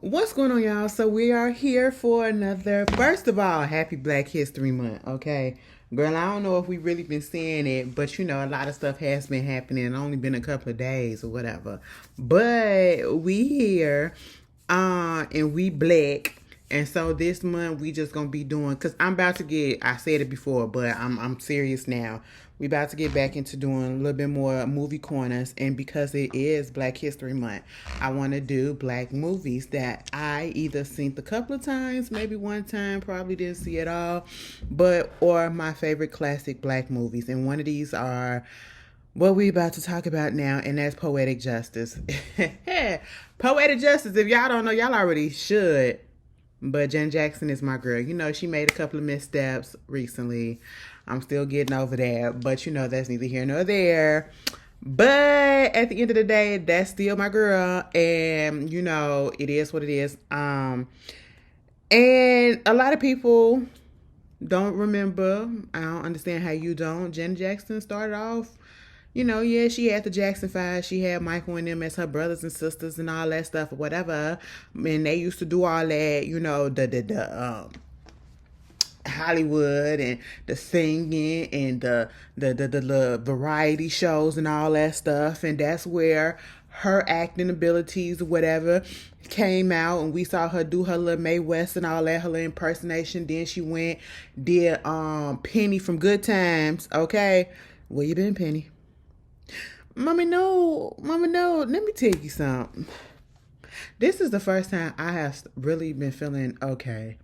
What's going on, y'all? So we are here for another. First of all, happy Black History Month. Okay, girl, I don't know if we really been seeing it, but you know, a lot of stuff has been happening. Only been a couple of days or whatever, but we here, and we black. And so this month we just gonna be doing, cause I'm about to get. I said it before, but I'm serious now. We about to get back into doing a little bit more movie corners, and because it is Black History Month, I want to do black movies that I either seen a couple of times, maybe one time, probably didn't see at all, but or my favorite classic black movies. And one of these are what we about to talk about now, and that's Poetic Justice. Poetic Justice. If y'all don't know, y'all already should. But Jen Jackson is my girl. You know, she made a couple of missteps recently. I'm still getting over that. But, you know, that's neither here nor there. But at the end of the day, that's still my girl. And, you know, it is what it is. And a lot of people don't remember. I don't understand how you don't. Jen Jackson started off, you know, yeah, she had the Jackson 5. She had Michael and them as her brothers and sisters and all that stuff or whatever. And they used to do all that, you know, the Hollywood and the singing and the variety shows and all that stuff. And that's where her acting abilities or whatever came out, and we saw her do her little Mae West and all that, her little impersonation. Then she went, did Penny from Good Times. Okay, where you been, Penny? Mama, no. Let me tell you something. This is the first time I have really been feeling okay.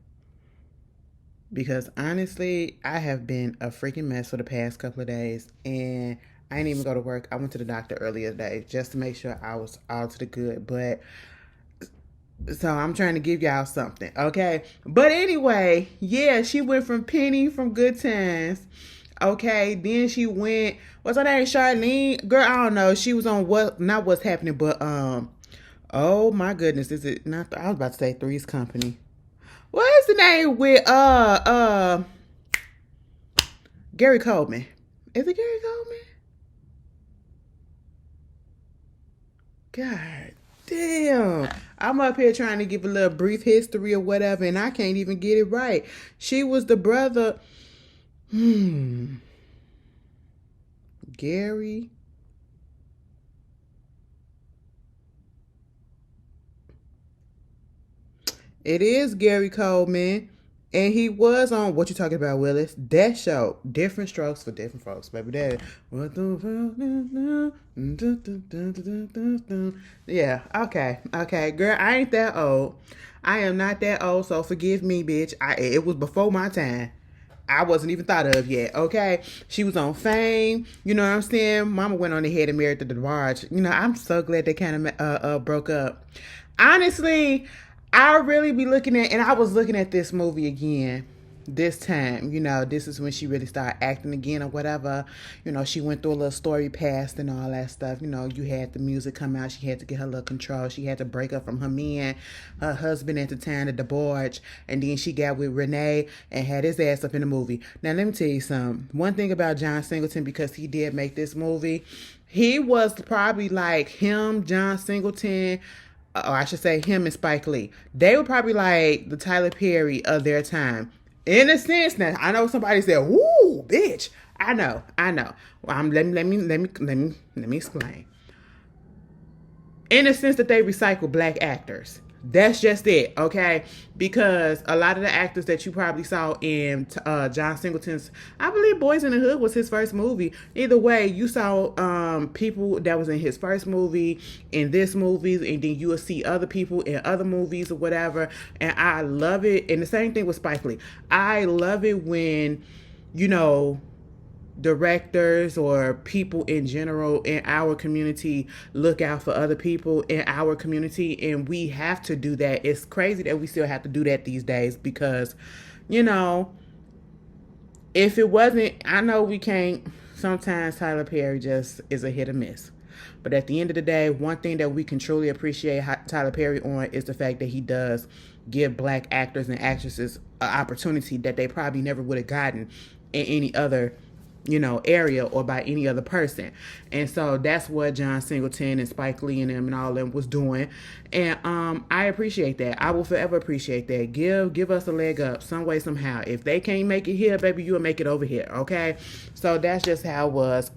Because honestly, I have been a freaking mess for the past couple of days. And I didn't even go to work. I went to the doctor earlier today just to make sure I was all to the good. But so I'm trying to give y'all something, okay? But anyway, yeah, she went from Penny from Good Times. Okay, then she went, what's her name, Charlene? Girl, I don't know. She was on not What's Happening, but oh my goodness, is it not? I was about to say Three's Company. What is the name with Gary Coleman? Is it Gary Coleman? God damn. I'm up here trying to give a little brief history or whatever, and I can't even get it right. She was the brother. Gary. It is Gary Coleman. And he was on What You Talking About, Willis? That show. Different strokes for different folks, baby. That. Yeah, okay. Okay, girl, I ain't that old. I am not that old, so forgive me, bitch. It was before my time. I wasn't even thought of yet, okay? She was on Fame, you know what I'm saying? Mama went on ahead and married the DeBarge. You know, I'm so glad they kind of broke up. Honestly, I really be looking at, and I was looking at this movie again this time. You know, this is when she really started acting again or whatever. You know, she went through a little story past and all that stuff. You know, you had the music come out. She had to get her little control. She had to break up from her man, her husband at the time, the DeBarge. And then she got with Renee and had his ass up in the movie. Now, let me tell you something. One thing about John Singleton, because he did make this movie, he was probably like him, John Singleton, or I should say him and Spike Lee. They were probably like the Tyler Perry of their time. In a sense, now I know somebody said, "Woo, bitch." I know. Well, let me explain. In a sense that they recycle black actors. That's just it, okay? Because a lot of the actors that you probably saw in John Singleton's, I believe Boys in the Hood was his first movie. Either way, you saw people that was in his first movie, in this movie, and then you will see other people in other movies or whatever. And I love it. And the same thing with Spike Lee. I love it when, you know, directors or people in general in our community look out for other people in our community, and we have to do that. It's crazy that we still have to do that these days because, you know, if it wasn't, I know we can't, sometimes Tyler Perry just is a hit or miss. But at the end of the day, one thing that we can truly appreciate Tyler Perry on is the fact that he does give black actors and actresses an opportunity that they probably never would have gotten in any other area or by any other person. And so that's what John Singleton and Spike Lee and them and all of them was doing. And I appreciate that. I will forever appreciate that. Give us a leg up some way, somehow. If they can't make it here, baby, you'll make it over here. Okay. So that's just how it was.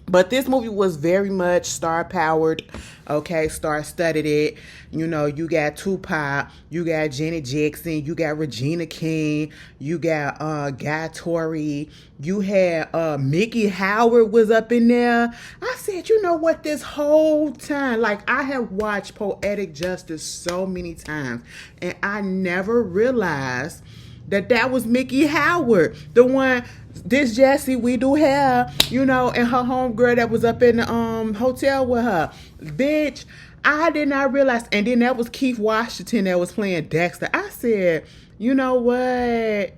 But this movie was very much star-powered, okay, star-studded it. You got Tupac, you got Janet Jackson, you got Regina King, you got Guy Torry, you had Mickey Howard was up in there. I said, you know what, this whole time, like, I have watched Poetic Justice so many times, and I never realized that was Mickey Howard, the one, this Jessie we do have, and her homegirl that was up in the hotel with her. Bitch, I did not realize. And then that was Keith Washington that was playing Dexter. I said, you know what?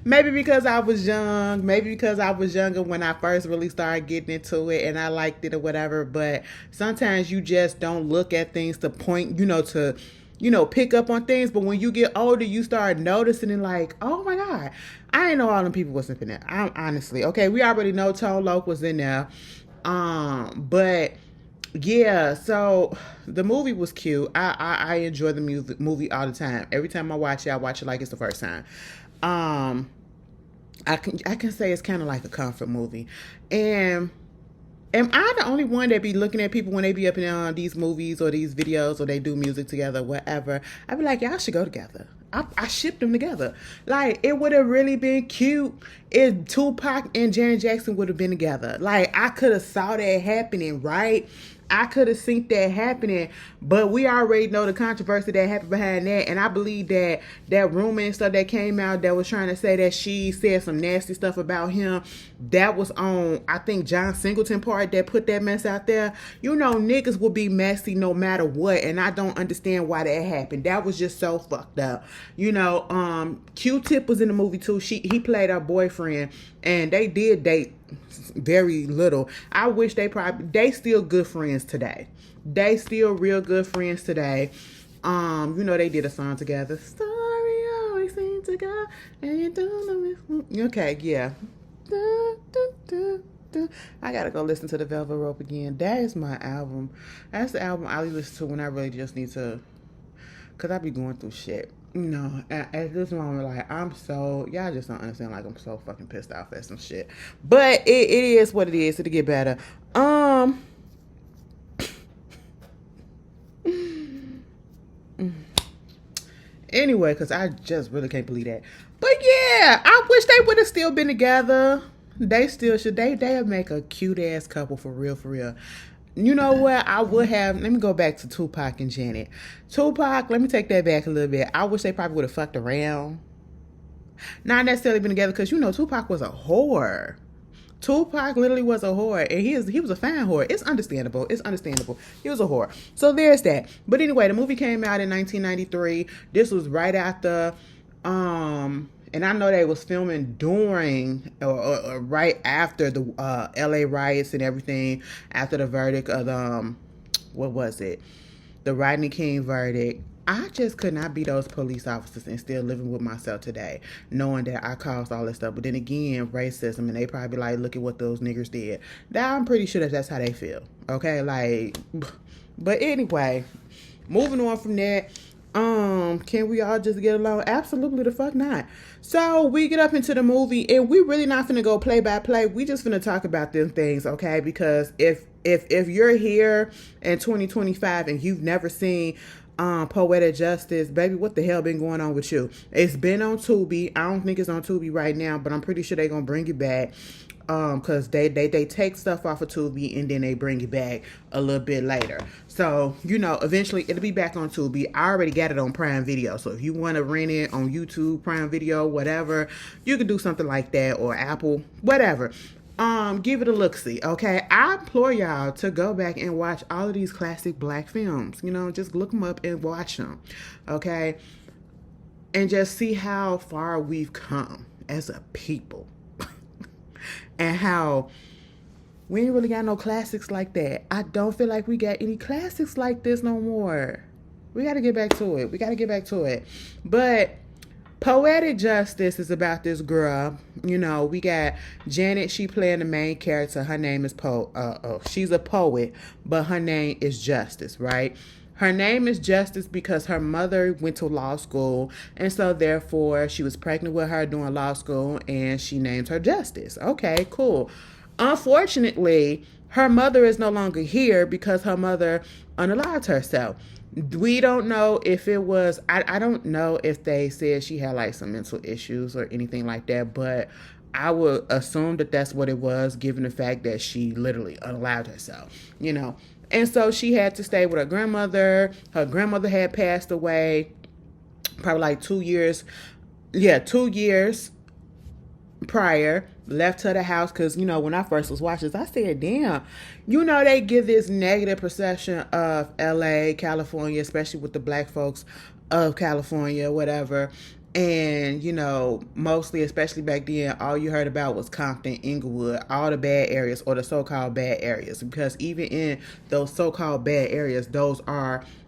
Maybe because I was young, maybe because I was younger when I first really started getting into it and I liked it or whatever. But sometimes you just don't look at things to point, to pick up on things. But when you get older, you start noticing and like, oh my God, I didn't know all them people was in there. Honestly, okay, we already know Tone Loc was in there. But yeah, so the movie was cute. I enjoy the movie all the time. Every time I watch it like it's the first time. I can say it's kind of like a comfort movie. And am I the only one that be looking at people when they be up in these movies or these videos or they do music together, whatever? I be like, y'all should go together. I shipped them together. Like, it would have really been cute if Tupac and Janet Jackson would have been together. Like, I could have saw that happening, right? I could have seen that happening, but we already know the controversy that happened behind that. And I believe that rumor and stuff that came out that was trying to say that she said some nasty stuff about him, that was on, I think, John Singleton part that put that mess out there. Niggas will be messy no matter what, and I don't understand why that happened. That was just so fucked up. Q-Tip was in the movie too. He played her boyfriend, and they did date very little. I wish they still good friends today. They still real good friends today. They did a song together. Story always seems to go, and you don't know. Okay, yeah. I gotta go listen to the Velvet Rope again. That is my album. That's the album I listen to when I really just need to, cause I be going through shit. At this moment, like, y'all just don't understand, like, I'm so fucking pissed off at some shit. But it is what it is. It'll get better. Anyway, because I just really can't believe that. But yeah, I wish they would have still been together. They still should. They'll make a cute ass couple for real, for real. You know what? I would have. Let me go back to Tupac and Janet. Tupac, let me take that back a little bit. I wish they probably would have fucked around. Not necessarily been together because, Tupac was a whore. Tupac literally was a whore. And he was a fine whore. It's understandable. He was a whore. So there's that. But anyway, the movie came out in 1993. This was right after, and I know they was filming during or right after the LA riots and everything, after the verdict of what was it? The Rodney King verdict. I just could not be those police officers and still living with myself today, knowing that I caused all this stuff. But then again, racism, and they probably like, look at what those niggers did. Now I'm pretty sure that's how they feel. Okay, like, but anyway, moving on from that. Can we all just get along? Absolutely the fuck not. So we get up into the movie, and we really not finna go play by play. We just finna talk about them things, okay? Because if you're here in 2025 and you've never seen Poetic Justice, baby, what the hell been going on with you? It's been on Tubi. I don't think it's on Tubi right now, but I'm pretty sure they're gonna bring it back. Because they take stuff off of Tubi and then they bring it back a little bit later. So, eventually it'll be back on Tubi. I already got it on Prime Video. So if you want to rent it on YouTube, Prime Video, whatever, you can do something like that, or Apple, whatever. Give it a look-see, okay? I implore y'all to go back and watch all of these classic black films. Just look them up and watch them, okay? And just see how far we've come as a people. And how we ain't really got no classics like that. I don't feel like we got any classics like this no more. We got to get back to it. But Poetic Justice is about this girl. You know, we got Janet. She playing the main character. Her name is she's a poet, but her name is Justice, right? Her name is Justice because her mother went to law school, and so therefore she was pregnant with her doing law school, and she named her Justice. Okay, cool. Unfortunately, her mother is no longer here because her mother unalived herself. We don't know if it was, I don't know if they said she had like some mental issues or anything like that, but I would assume that that's what it was, given the fact that she literally unalived herself, you know. And so she had to stay with her grandmother. Her grandmother had passed away probably like 2 years. Yeah, 2 years prior. Left her the house because, you know, when I first was watching this, I said, damn, you know, they give this negative perception of LA, California, especially with the black folks of California, whatever. And, you know, mostly, especially back then, all you heard about was Compton, Inglewood, all the bad areas or the so-called bad areas. Because even in those so-called bad areas,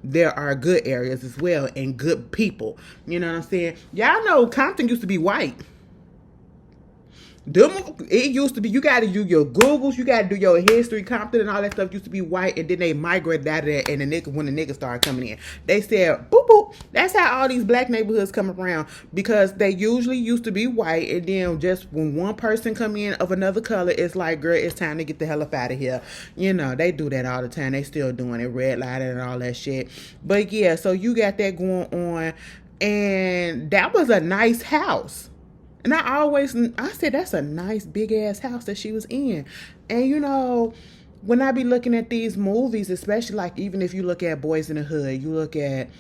there are good areas as well and good people. You know what I'm saying? Y'all know Compton used to be white. It used to be, you got to do your Googles, you got to do your history. Compton and all that stuff used to be white, and then they migrated out of there, and when the niggas started coming in, they said, boop, boop. That's how all these black neighborhoods come around, because they usually used to be white, and then just when one person come in of another color, it's like, girl, it's time to get the hell up out of here. You know, they do that all the time. They still doing it, red lighting and all that shit. But yeah, so you got that going on, and that was a nice house. And I said, that's a nice big ass house that she was in. And you know, when I be looking at these movies, especially like even if you look at Boys in the Hood, you look at,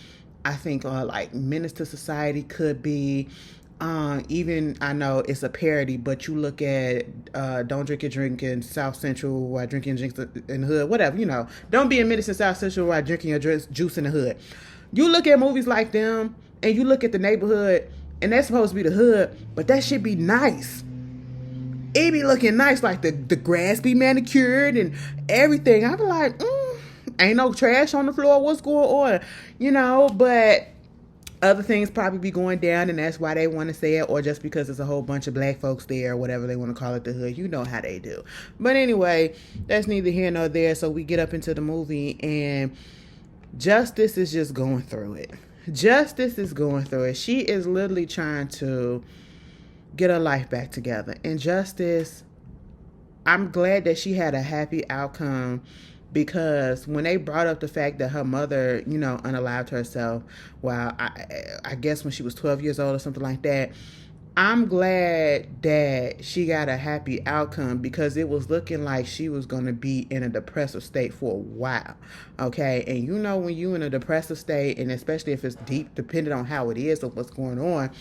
I think like Menace to Society could be, even, I know it's a parody, but you look at Don't Drink Your Drink in South Central while drinking drinks in the hood, whatever, you know. Don't be a menace in South Central while drinking your juice in the hood. You look at movies like them, and you look at the neighborhood, and that's supposed to be the hood, but that should be nice. It be looking nice, like the grass be manicured and everything. I be like, ain't no trash on the floor. What's going on? You know, but other things probably be going down, and that's why they want to say it, or just because there's a whole bunch of black folks there, or whatever they want to call it, the hood. You know how they do. But anyway, that's neither here nor there. So we get up into the movie, and Justice is just going through it. Justice is going through it. She is literally trying to get her life back together. And Justice, I'm glad that she had a happy outcome, because when they brought up the fact that her mother, you know, unalived herself, well, I guess when she was 12 years old or something like that, I'm glad that she got a happy outcome, because it was looking like she was going to be in a depressive state for a while. Okay. And you know, when you in a depressive state, and especially if it's deep, depending on how it is or what's going on,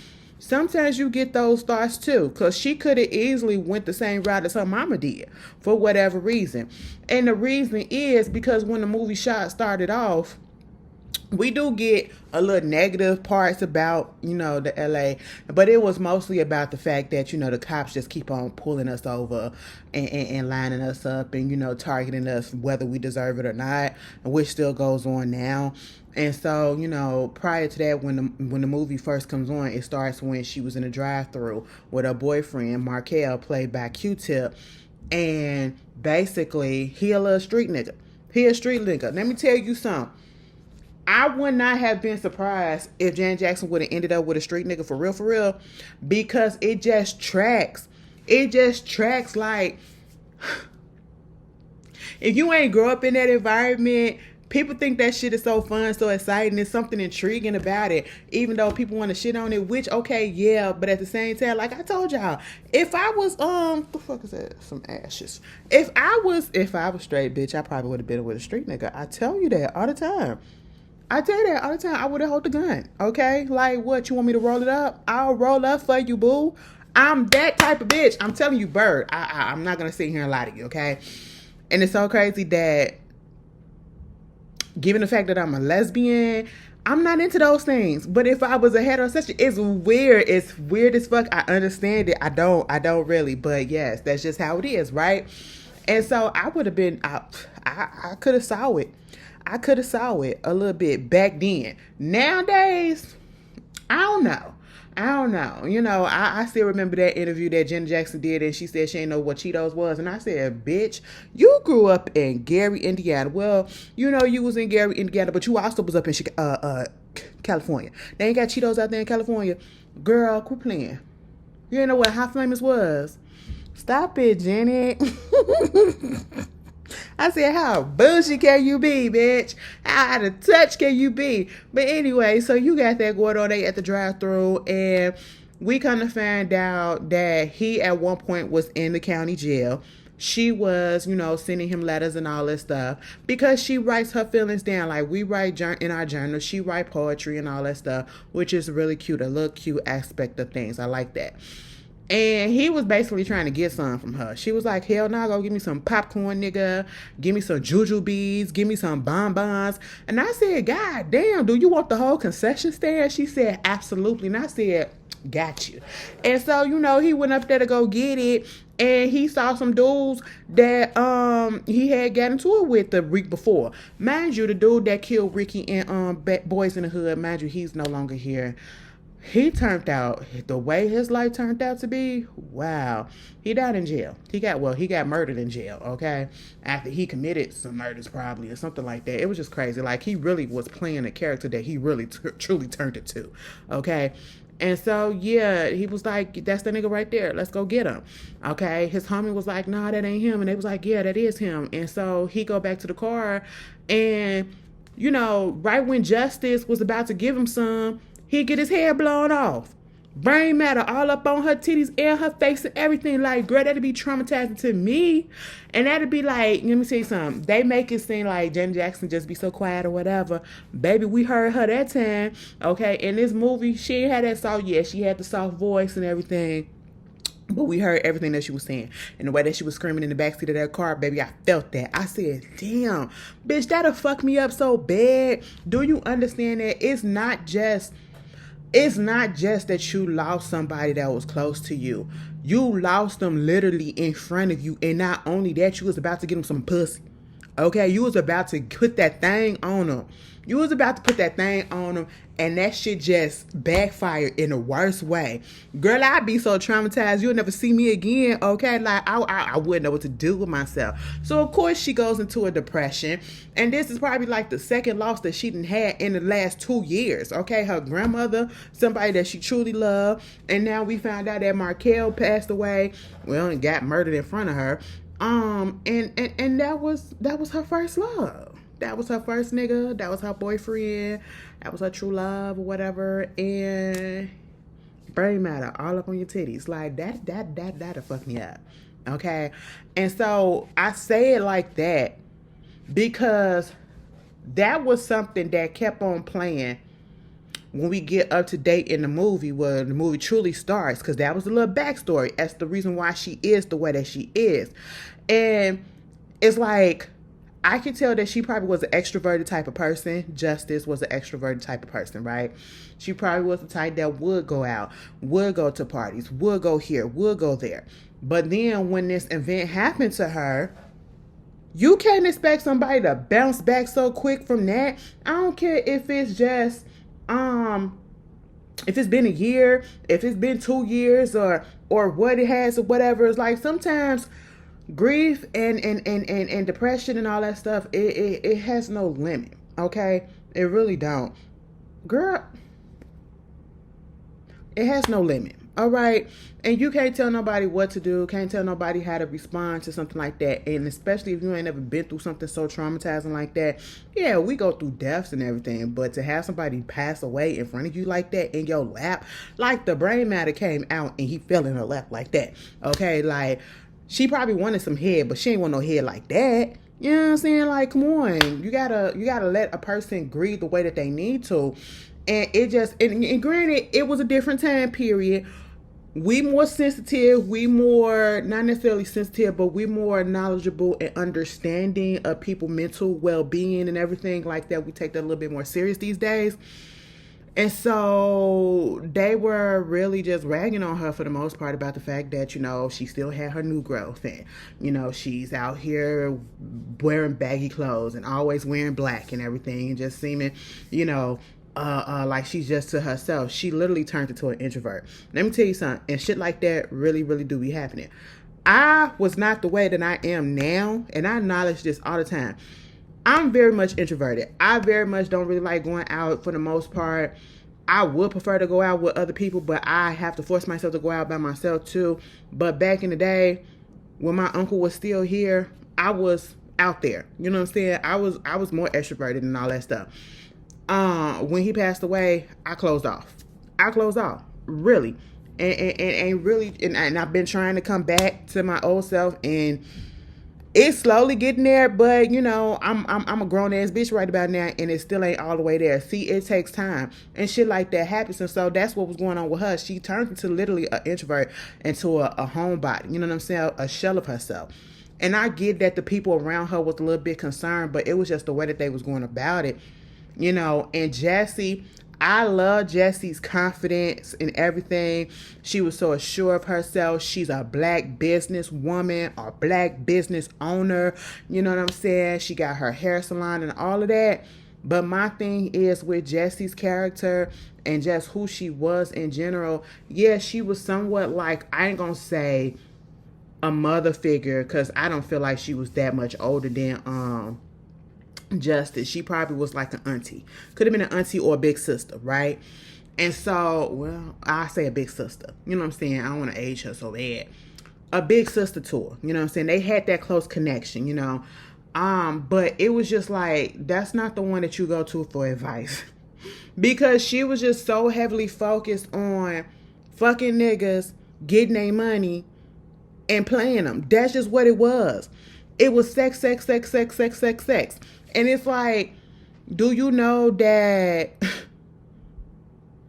sometimes you get those thoughts too, because she could have easily went the same route as her mama did for whatever reason. And the reason is because when the movie started off, we do get a little negative parts about, you know, the LA, but it was mostly about the fact that, you know, the cops just keep on pulling us over and lining us up and, you know, targeting us whether we deserve it or not, which still goes on now. And so, you know, prior to that, when the movie first comes on, it starts when she was in a drive-thru with her boyfriend, Markel, played by Q-Tip, and basically, he a little street nigga. He a street nigga. Let me tell you something. I would not have been surprised if Janet Jackson would have ended up with a street nigga for real, because it just tracks. It just tracks like, if you ain't grow up in that environment, people think that shit is so fun, so exciting. There's something intriguing about it, even though people want to shit on it, which, okay, yeah, but at the same time, like I told y'all, if I was, the fuck is that? Some ashes. If I was straight, bitch, I probably would have been with a street nigga. I tell you that all the time. I tell you that all the time. I would have held the gun. Okay? Like, what? You want me to roll it up? I'll roll up for you, boo. I'm that type of bitch. I'm telling you, Bird. I'm not going to sit here and lie to you, okay? And it's so crazy that, given the fact that I'm a lesbian, I'm not into those things. But if I was a heterosexual, it's weird. It's weird as fuck. I understand it. I don't really. But yes, that's just how it is, right? And so I would have been out. I could have saw it. I could have saw it a little bit back then. Nowadays, I don't know. I don't know. I still remember that interview that Janet Jackson did, and she said she didn't know what Cheetos was. And I said, bitch, you grew up in Gary, Indiana. Well, you was in Gary, Indiana, but you also was up in California. They ain't got Cheetos out there in California. Girl, quit playing. You didn't know what Hot Flamers was. Stop it, Janet. I said, how bullshit can you be, bitch? How out of touch can you be? But anyway, so you got that going on there at the drive-thru, and we kind of found out that he at one point was in the county jail. She was, sending him letters and all this stuff because she writes her feelings down. Like we write in our journal, she write poetry and all that stuff, which is really cute. A little cute aspect of things. I like that. And he was basically trying to get some from her. She was like, hell no, go give me some popcorn, nigga. Give me some jujubes. Give me some bonbons. And I said, God damn, do you want the whole concession stand? She said, absolutely. And I said, got you. And so, he went up there to go get it. And he saw some dudes that he had got into it with the week before. Mind you, the dude that killed Ricky and Boys in the Hood, mind you, he's no longer here. He turned out, the way his life turned out to be, wow. He died in jail. He got murdered in jail, okay? After he committed some murders probably or something like that. It was just crazy. Like, he really was playing a character that he really truly turned it to, okay? And so, yeah, he was like, that's the nigga right there. Let's go get him, okay? His homie was like, nah, that ain't him. And they was like, yeah, that is him. And so he go back to the car and, right when Justice was about to give him some, he get his hair blown off. Brain matter all up on her titties and her face and everything. Like, girl, that'd be traumatizing to me. And that'd be like, let me tell you something. They make it seem like Janet Jackson just be so quiet or whatever. Baby, we heard her that time. Okay, in this movie, she ain't had that soft, yeah, she had the soft voice and everything. But we heard everything that she was saying. And the way that she was screaming in the backseat of that car, baby, I felt that. I said, damn, bitch, that'll fuck me up so bad. Do you understand that it's not just that you lost somebody that was close to you. You lost them literally in front of you. And not only that, you was about to get them some pussy. Okay? You was about to put that thing on them. And that shit just backfired in the worst way. Girl, I'd be so traumatized. You'll never see me again, okay? Like, I wouldn't know what to do with myself. So, of course, she goes into a depression. And this is probably like the second loss that she done had in the last 2 years, okay? Her grandmother, somebody that she truly loved. And now we found out that Markel passed away. Well, and got murdered in front of her. And that was her first love. That was her first nigga. That was her boyfriend. That was her true love or whatever. And brain matter all up on your titties. Like, that'll fuck me up. Okay? And so I say it like that because that was something that kept on playing when we get up to date in the movie, where the movie truly starts, because that was a little backstory. That's the reason why she is the way that she is. And it's like, I could tell that she probably was an extroverted type of person. Justice was an extroverted type of person, right? She probably was the type that would go out, would go to parties, would go here, would go there. But then when this event happened to her, you can't expect somebody to bounce back so quick from that. I don't care if it's just, if it's been a year, if it's been 2 years, or what it has or whatever. It's like sometimes grief and depression and all that stuff, it has no limit, okay? It really don't. Girl, it has no limit, all right? And you can't tell nobody what to do, can't tell nobody how to respond to something like that. And especially if you ain't ever been through something so traumatizing like that. Yeah, we go through deaths and everything, but to have somebody pass away in front of you like that, in your lap, like the brain matter came out and he fell in her lap like that, okay? Like, she probably wanted some head, but she ain't want no head like that. You know what I'm saying? Like, come on. You gotta let a person grieve the way that they need to. And it just, and granted, it was a different time period. We more sensitive, we more, not necessarily sensitive, but we more knowledgeable and understanding of people's mental well-being and everything like that. We take that a little bit more serious these days. And so they were really just ragging on her for the most part about the fact that, she still had her new growth and, she's out here wearing baggy clothes and always wearing black and everything and just seeming, like she's just to herself. She literally turned into an introvert. Let me tell you something, and shit like that really, really do be happening. I was not the way that I am now, and I acknowledge this all the time. I'm very much introverted. I very much don't really like going out for the most part. I would prefer to go out with other people, but I have to force myself to go out by myself too. But back in the day, when my uncle was still here, I was out there. You know what I'm saying? I was more extroverted and all that stuff. When he passed away, I closed off. Really. And really, and I've been trying to come back to my old self, and it's slowly getting there, but you know, I'm a grown ass bitch right about now, and it still ain't all the way there. See, it takes time, and shit like that happens, and so that's what was going on with her. She turned into literally an introvert, into a homebody. You know what I'm saying? A shell of herself. And I get that the people around her was a little bit concerned, but it was just the way that they was going about it, you know. And Jessie, I love Jessie's confidence and everything. She was so assured of herself. She's a black business woman or black business owner. You know what I'm saying? She got her hair salon and all of that. But my thing is with Jessie's character and just who she was in general. Yeah, she was somewhat like, I ain't gonna say a mother figure, because I don't feel like she was that much older than Justice. She probably was like an auntie. Could have been an auntie or a big sister, right? And so, well, I say a big sister. You know what I'm saying? I don't want to age her so bad. A big sister to her. You know what I'm saying? They had that close connection, you know. But it was just like, that's not the one that you go to for advice. Because she was just so heavily focused on fucking niggas, getting their money, and playing them. That's just what it was. It was sex, sex, sex, sex, sex, sex, sex. And it's like, do you know that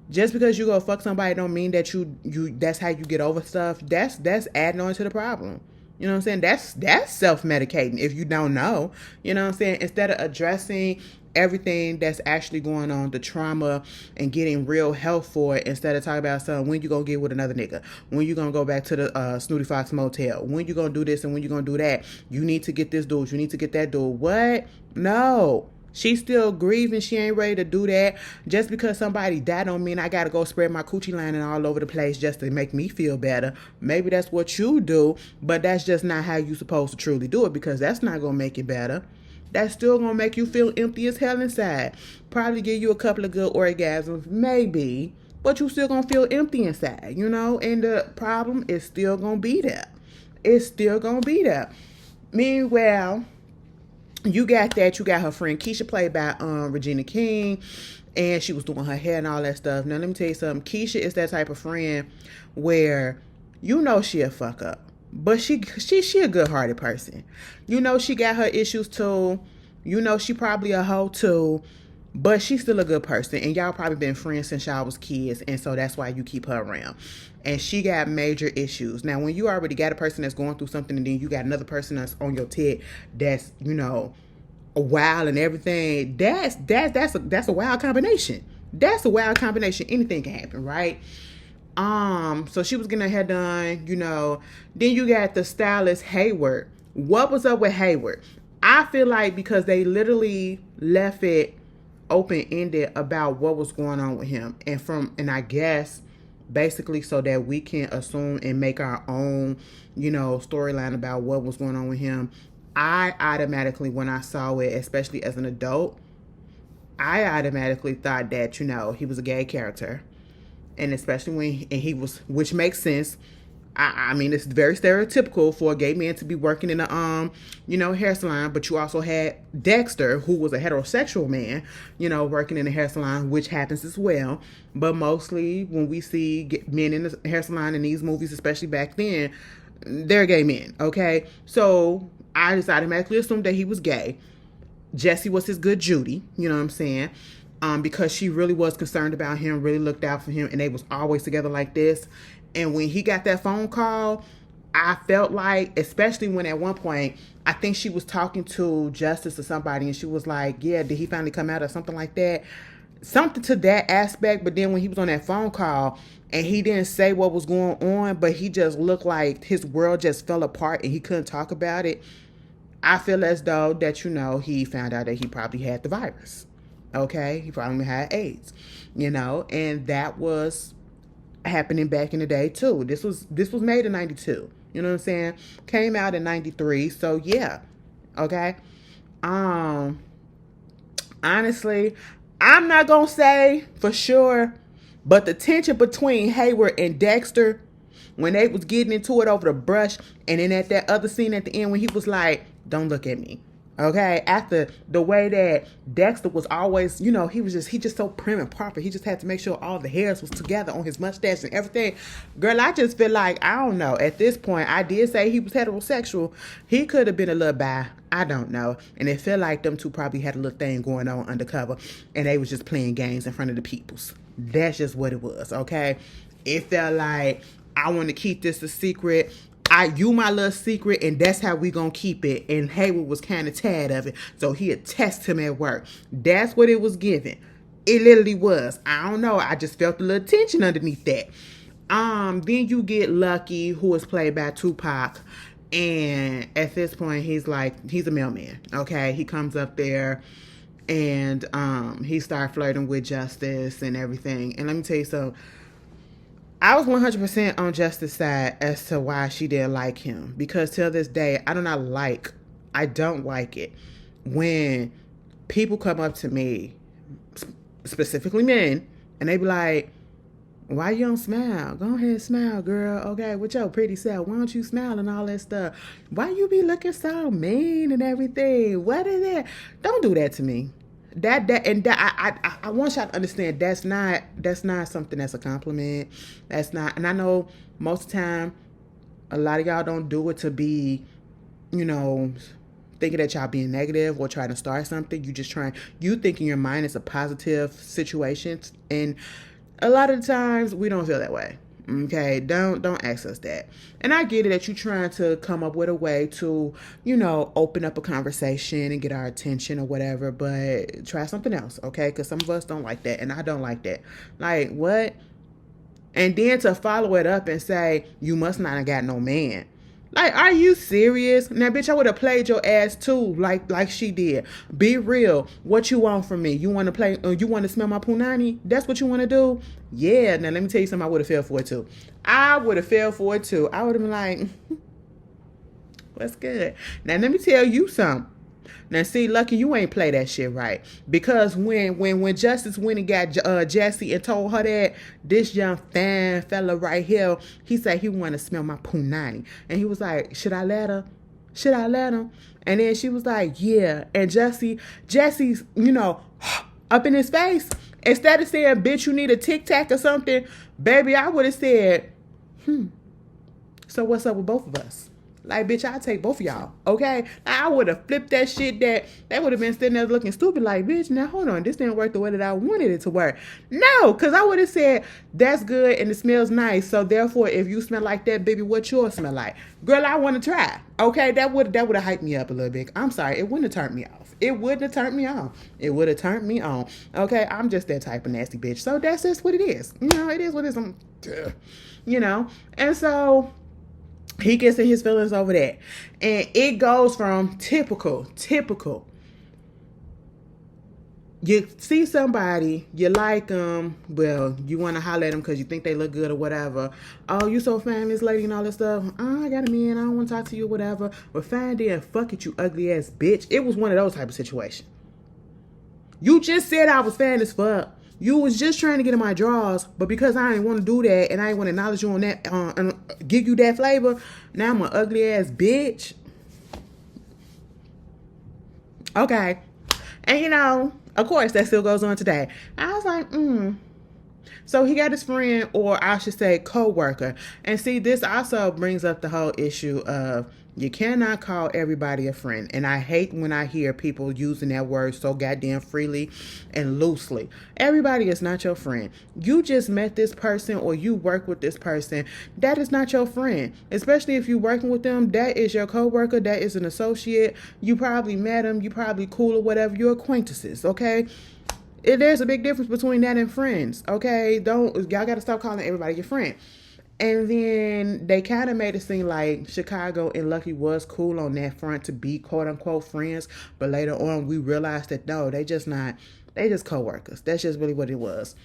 just because you go fuck somebody don't mean that you that's how you get over stuff? That's adding on to the problem. You know what I'm saying? That's self-medicating if you don't know. You know what I'm saying? Instead of addressing everything that's actually going on, the trauma, and getting real help for it, instead of talking about something, when you gonna get with another nigga, when you gonna go back to the Snooty Fox Motel, when you gonna do this and when you gonna do that, you need to get this dude, you need to get that dude. What? No. She's still grieving. She ain't ready to do that. Just because somebody died don't mean I gotta go spread my coochie lining all over the place just to make me feel better. Maybe that's what you do, but that's just not how you supposed to truly do it, because that's not gonna make it better. That's still gonna make you feel empty as hell inside. Probably give you a couple of good orgasms, maybe, but you still gonna feel empty inside, you know? And the problem is still gonna be there. It's still gonna be there. Meanwhile, you got her friend Keisha, played by Regina King, and she was doing her hair and all that stuff. Now let me tell you something. Keisha is that type of friend where you know she'll fuck up, but she a good-hearted person. You know she got her issues too. You know she probably a hoe too, but she's still a good person. And y'all probably been friends since y'all was kids, and so that's why you keep her around. And she got major issues. Now, when you already got a person that's going through something, and then you got another person that's on your tit that's, you know, wild and everything, that's a wild combination. That's a wild combination. Anything can happen, right? So she was getting her hair done, you know. Then you got the stylist Hayward. What was up with Hayward? I feel like because they literally left it open-ended about what was going on with him, and I guess basically so that we can assume and make our own, you know, storyline about what was going on with him. I automatically, when I saw it, especially as an adult, I automatically thought that, you know, he was a gay character. And especially when he was, which makes sense. I mean, it's very stereotypical for a gay man to be working in a, you know, hair salon. But you also had Dexter, who was a heterosexual man, you know, working in a hair salon, which happens as well. But mostly when we see men in the hair salon in these movies, especially back then, they're gay men, okay? So I just automatically assumed that he was gay. Jessie was his good Judy, you know what I'm saying? Because she really was concerned about him, really looked out for him, and they was always together like this. And when he got that phone call, I felt like, especially when at one point, I think she was talking to Justice or somebody, and she was like, yeah, did he finally come out or something like that? Something to that aspect. But then when he was on that phone call, and he didn't say what was going on, but he just looked like his world just fell apart and he couldn't talk about it, I feel as though that, you know, he found out that he probably had the virus. Okay, he probably had AIDS, and that was happening back in the day too. This was made in 92. You know what I'm saying? Came out in 93. So yeah. Okay. Honestly, I'm not gonna say for sure, but the tension between Hayward and Dexter when they was getting into it over the brush, and then at that other scene at the end when he was like, "Don't look at me." Okay, after the way that Dexter was always, he just so prim and proper. He just had to make sure all the hairs was together on his mustache and everything. Girl, I just feel like, I don't know. At this point, I did say he was heterosexual. He could have been a little bi. I don't know. And it felt like them two probably had a little thing going on undercover, and they was just playing games in front of the peoples. That's just what it was, okay? It felt like, I want to keep this a secret. You my little secret, and that's how we gonna keep it. And Hayward was kind of tired of it, so he'd test him at work. That's what it was giving. It literally was. I don't know. I just felt a little tension underneath that. Then you get Lucky, who is played by Tupac, and at this point he's a mailman. Okay, he comes up there, and he started flirting with Justice and everything. And let me tell you something. I was 100% on Justice's side as to why she didn't like him. Because till this day, I don't like it when people come up to me, specifically men, and they be like, "Why you don't smile? Go ahead and smile, girl. Okay, with your pretty self, why don't you smile and all that stuff? Why you be looking so mean and everything? What is it?" Don't do that to me. I want y'all to understand that's not something that's a compliment. That's not, and I know most of the time a lot of y'all don't do it to be, thinking that y'all being negative or trying to start something. You think in your mind it's a positive situation, and a lot of the times we don't feel that way. Okay, don't ask us that. And I get it that you're trying to come up with a way to, open up a conversation and get our attention or whatever, but try something else, okay? Because some of us don't like that, and I don't like that. Like, what? And then to follow it up and say, you must not have got no man. Like, are you serious? Now, bitch, I would have played your ass too, like she did. Be real. What you want from me? You want to play? You want to smell my punani? That's what you want to do? Yeah. Now, let me tell you something. I would have fell for it too. I would have been like, what's good? Now, let me tell you something. Now, see, Lucky, you ain't play that shit right. Because when Justice went and got Jessie and told her that this young fan fella right here, he said he wanted to smell my punani. And he was like, should I let her? Should I let him? And then she was like, yeah. And Jesse's, up in his face. Instead of saying, bitch, you need a Tic Tac or something, baby, I would have said, so what's up with both of us? Like, bitch, I'll take both of y'all, okay? I would have flipped that shit that they would have been sitting there looking stupid like, bitch, now hold on, this didn't work the way that I wanted it to work. No, because I would have said, that's good and it smells nice, so therefore, if you smell like that, baby, what yours smell like? Girl, I want to try, okay? That would have hyped me up a little bit. I'm sorry, it wouldn't have turned me off. It wouldn't have turned me on. It would have turned me on, okay? I'm just that type of nasty bitch, so that's just what it is. It is what it is. And so he gets in his feelings over that. And it goes from typical. You see somebody, you like them, well, you want to holler at them because you think they look good or whatever. Oh, you so fine, Miss Lady, and all that stuff. Oh, I got a man, I don't want to talk to you, whatever. But fine then, fuck it, you ugly ass bitch. It was one of those type of situations. You just said I was fine as fuck. You was just trying to get in my drawers, but because I ain't want to do that and I ain't want to acknowledge you on that, and give you that flavor, now I'm an ugly ass bitch. Okay. And of course, that still goes on today. I was like, So he got his friend, or I should say co-worker. And see, this also brings up the whole issue of you cannot call everybody a friend. And I hate when I hear people using that word so goddamn freely and loosely. Everybody is not your friend. You just met this person or you work with this person. That is not your friend. Especially if you're working with them, that is your coworker. That is an associate. You probably met him. You probably cool or whatever. You're acquaintances, okay? There's a big difference between that and friends, okay? Y'all got to stop calling everybody your friend. And then they kind of made it seem like Chicago and Lucky was cool on that front to be quote unquote friends. But later on, we realized that no, they just not They just co-workers. That's just really what it was.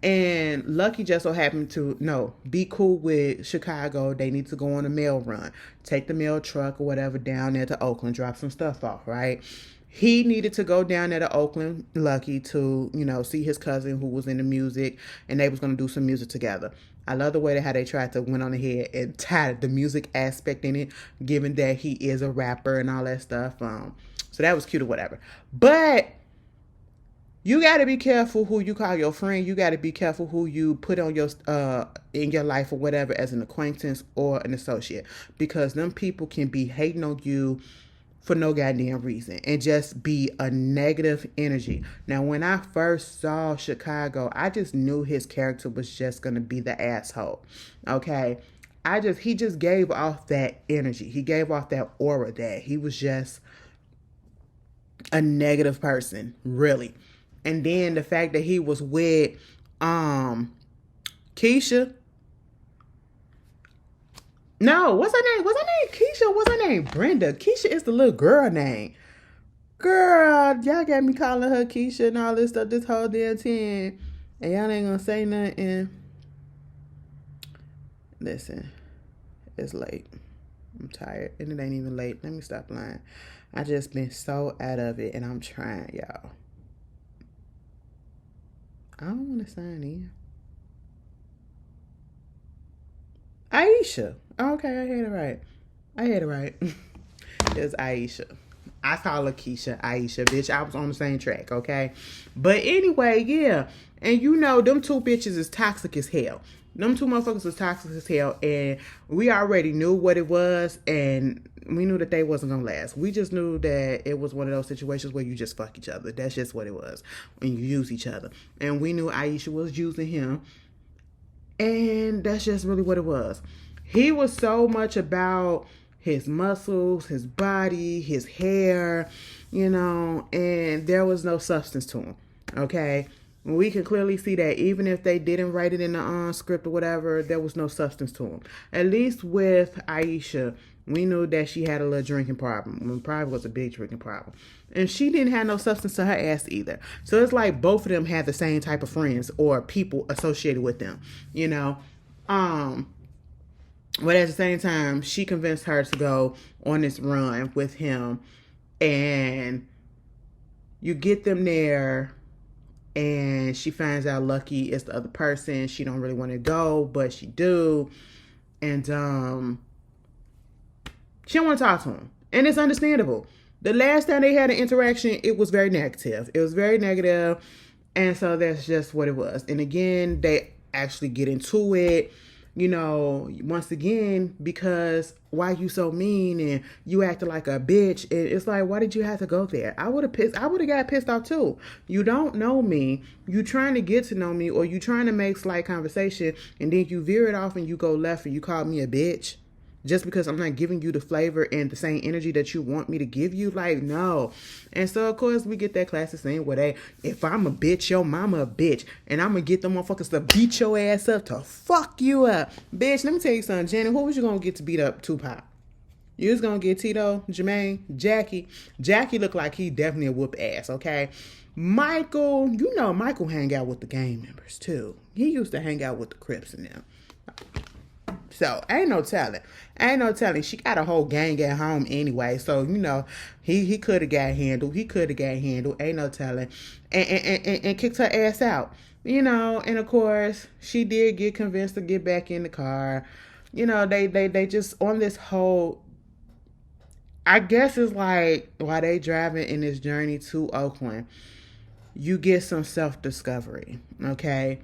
And Lucky just so happened to be cool with Chicago. They need to go on a mail run. Take the mail truck or whatever down there to Oakland, drop some stuff off, right? He needed to go down there to Oakland, Lucky, to, see his cousin who was into music, and they was going to do some music together. I love the way how they tried to went on ahead and tied the music aspect in it, given that he is a rapper and all that stuff. So that was cute or whatever. But you got to be careful who you call your friend. You got to be careful who you put on your in your life or whatever as an acquaintance or an associate, because them people can be hating on you for no goddamn reason and just be a negative energy. Now, when I first saw Chicago, I just knew his character was just going to be the asshole. Okay. He just gave off that energy. He gave off that aura that he was just a negative person, really. And then the fact that he was with Keisha. No, what's her name? What's her name? Keisha. What's her name? Brenda. Keisha is the little girl name. Girl, y'all got me calling her Keisha and all this stuff this whole damn time. And y'all ain't gonna say nothing. Listen, it's late. I'm tired. And it ain't even late. Let me stop lying. I just been so out of it and I'm trying, y'all. I don't want to sign in. Aisha. Okay, I had it right. It's Aisha. I call her Keisha, Aisha, bitch. I was on the same track, okay? But anyway, yeah. And them two bitches is toxic as hell. Them two motherfuckers was toxic as hell. And we already knew what it was. And we knew that they wasn't going to last. We just knew that it was one of those situations where you just fuck each other. That's just what it was. When you use each other. And we knew Aisha was using him. And that's just really what it was. He was so much about his muscles, his body, his hair, and there was no substance to him, okay? We can clearly see that even if they didn't write it in the script or whatever, there was no substance to him. At least with Aisha, we knew that she had a little drinking problem. It probably was a big drinking problem. And she didn't have no substance to her ass either. So it's like both of them had the same type of friends or people associated with them, But at the same time, she convinced her to go on this run with him. And you get them there, and she finds out Lucky is the other person. She don't really want to go, but she do. And she don't want to talk to him. And it's understandable. The last time they had an interaction, it was very negative. It was very negative. And so that's just what it was. And again, they actually get into it. Once again, because why you so mean and you acting like a bitch. It's like, why did you have to go there? I would have got pissed off too. You don't know me. You trying to get to know me, or you trying to make slight conversation, and then you veer it off and you go left and you call me a bitch. Just because I'm not giving you the flavor and the same energy that you want me to give you. Like, no. And so, of course, we get that classic scene where if I'm a bitch, your mama a bitch. And I'm going to get them motherfuckers to beat your ass up, to fuck you up. Bitch, let me tell you something, Jenny. Who was you going to get to beat up Tupac? You was going to get Tito, Jermaine, Jackie. Jackie looked like he definitely a whoop ass, okay? Michael, Michael hang out with the gang members, too. He used to hang out with the Crips and them. So, ain't no telling. She got a whole gang at home anyway. So, he could have got handled. Ain't no telling. And kicked her ass out. And of course, she did get convinced to get back in the car. They just on this whole, I guess it's like while they driving in this journey to Oakland, you get some self-discovery, okay?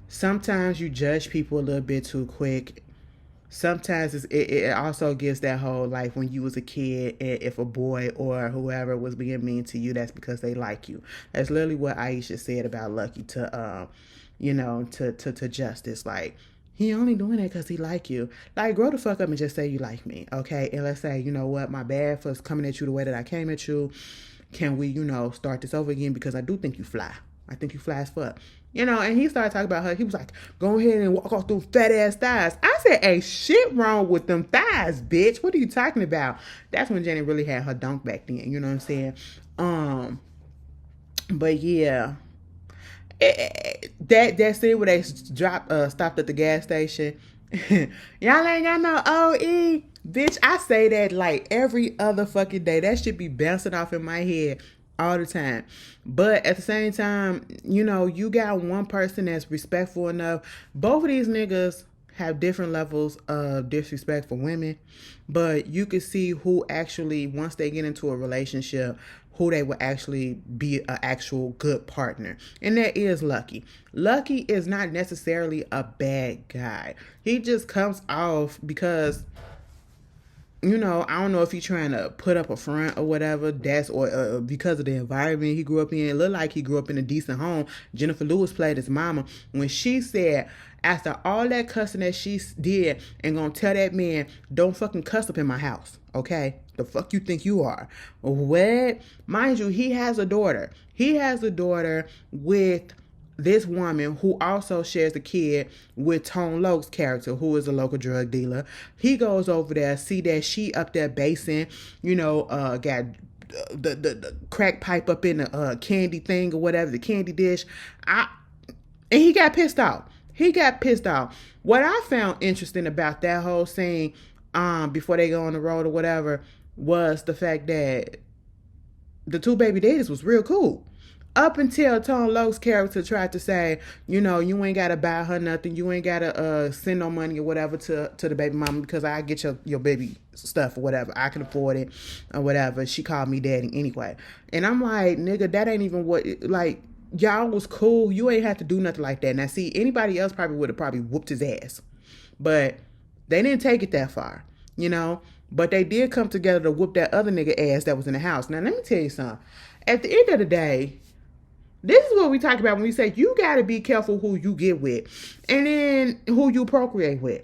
Sometimes you judge people a little bit too quick. Sometimes it also gives that whole, like, when you was a kid, if a boy or whoever was being mean to you, that's because they like you. That's literally what Aisha said about Lucky to Justice. Like, he only doing that because he like you. Like, grow the fuck up and just say you like me, okay? And let's say, my bad for coming at you the way that I came at you. Can we, start this over again? Because I do think you fly. I think you fly as fuck. And he started talking about her. He was like, go ahead and walk off those fat ass thighs. I said, ain't shit wrong with them thighs, bitch. What are you talking about? That's when Jenny really had her dunk back then. You know what I'm saying? But yeah, that scene where they stopped at the gas station. Y'all ain't got no OE. Bitch, I say that like every other fucking day. That should be bouncing off in my head all the time. But at the same time, you got one person that's respectful enough. Both of these niggas have different levels of disrespect for women, but you can see who actually, once they get into a relationship, who they will actually be an actual good partner. And that is Lucky. Lucky is not necessarily a bad guy. He just comes off because, I don't know if he's trying to put up a front or whatever. Or because of the environment he grew up in. It looked like he grew up in a decent home. Jennifer Lewis played his mama when she said, after all that cussing that she did, and gonna tell that man, don't fucking cuss up in my house, okay? The fuck you think you are? What? Mind you, he has a daughter. He has a daughter with this woman who also shares a kid with Tone Loc's character, who is a local drug dealer. He goes over there, see that she up there basing, got the crack pipe up in the candy thing or whatever, the candy dish. And he got pissed off. What I found interesting about that whole scene, before they go on the road or whatever, was the fact that the two baby daddies was real cool. Up until Tone Loc's character tried to say, you ain't got to buy her nothing. You ain't got to send no money or whatever to the baby mama because I get your baby stuff or whatever. I can afford it or whatever. She called me daddy anyway. And I'm like, nigga, that ain't even what, like, y'all was cool. You ain't have to do nothing like that. Now, see, anybody else would have whooped his ass. But they didn't take it that far, But they did come together to whoop that other nigga ass that was in the house. Now, let me tell you something. At the end of the day, this is what we talk about when we say you got to be careful who you get with and then who you procreate with.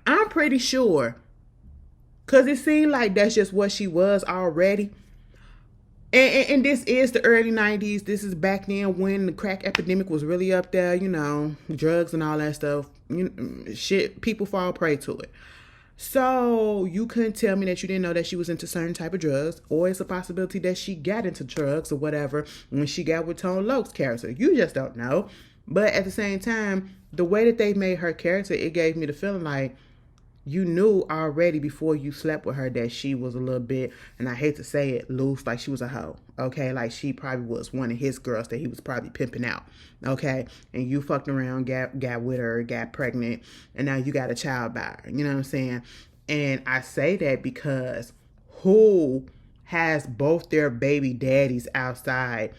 I'm pretty sure, because it seemed like that's just what she was already. And this is the early 90s. This is back then when the crack epidemic was really up there, drugs and all that stuff. Shit, people fall prey to it. So you couldn't tell me that you didn't know that she was into certain type of drugs, or it's a possibility that she got into drugs or whatever when she got with Tone Loc's character. You just don't know. But at the same time, the way that they made her character, it gave me the feeling like you knew already before you slept with her that she was a little bit, and I hate to say it, loose, like she was a hoe, okay? Like she probably was one of his girls that he was probably pimping out, okay? And you fucked around, got with her, got pregnant, and now you got a child by her, you know what I'm saying? And I say that because who has both their baby daddies outside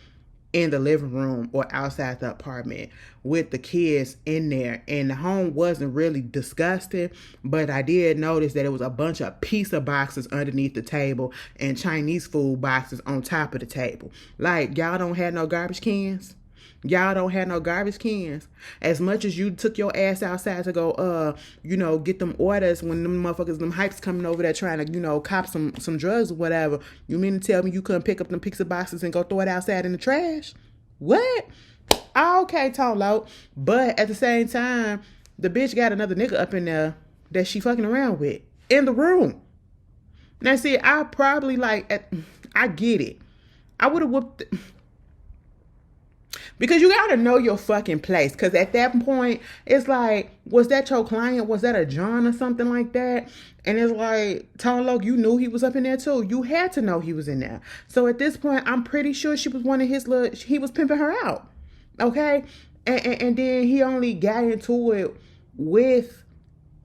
in the living room or outside the apartment with the kids in there, and the home wasn't really disgusting, but I did notice that it was a bunch of pizza boxes underneath the table and Chinese food boxes on top of the table. Like, y'all don't have no garbage cans? As much as you took your ass outside to go, get them orders when them motherfuckers, them hypes coming over there trying to, cop some drugs or whatever. You mean to tell me you couldn't pick up them pizza boxes and go throw it outside in the trash? What? Okay, Tone Loc. But at the same time, the bitch got another nigga up in there that she fucking around with in the room. Now, see, I probably I get it. I would have whooped. Because you got to know your fucking place. Because at that point, it's like, was that your client? Was that a John or something like that? And it's like, Tone Loc, you knew he was up in there too. You had to know he was in there. So at this point, I'm pretty sure she was one of his he was pimping her out. Okay? And then he only got into it with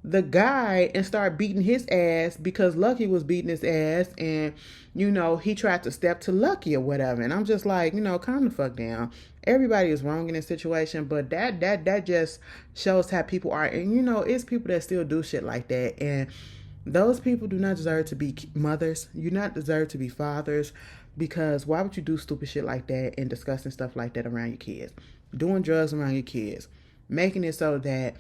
the guy and started beating his ass because Lucky was beating his ass, and he tried to step to Lucky or whatever. And I'm just like, calm the fuck down. Everybody is wrong in this situation, but that just shows how people are. And it's people that still do shit like that, and those people do not deserve to be mothers. You not deserve to be fathers, because why would you do stupid shit like that and disgusting stuff like that around your kids? Doing drugs around your kids, making it so that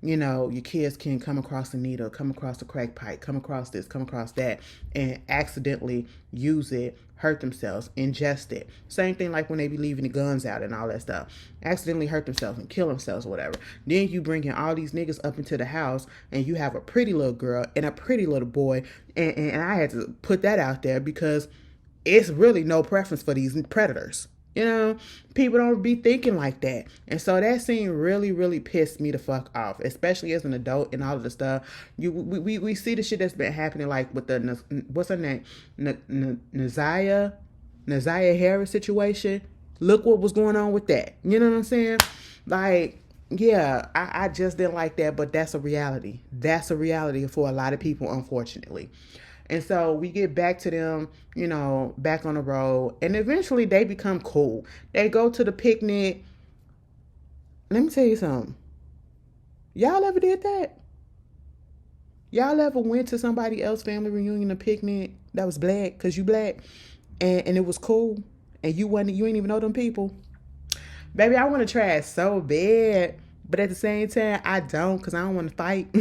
your kids can come across a needle, come across a crack pipe, come across this, come across that, and accidentally use it, hurt themselves, ingest it. Same thing like when they be leaving the guns out and all that stuff. Accidentally hurt themselves and kill themselves or whatever. Then you bring in all these niggas up into the house, and you have a pretty little girl and a pretty little boy. And I had to put that out there because it's really no preference for these predators. You know, people don't be thinking like that. And so that scene really, really pissed me the fuck off, especially as an adult and all of the stuff. We see the shit that's been happening, like with the, what's her name? Naziah Harris situation. Look what was going on with that. You know what I'm saying? Like, yeah, I just didn't like that, but that's a reality. That's a reality for a lot of people, unfortunately. And so we get back to them, you know, back on the road. And eventually they become cool. They go to the picnic. Let me tell you something. Y'all ever did that? Y'all ever went to somebody else's family reunion, a picnic that was black, because you black, and it was cool, and you ain't even know them people? Baby, I want to try it so bad. But at the same time, I don't, because I don't want to fight.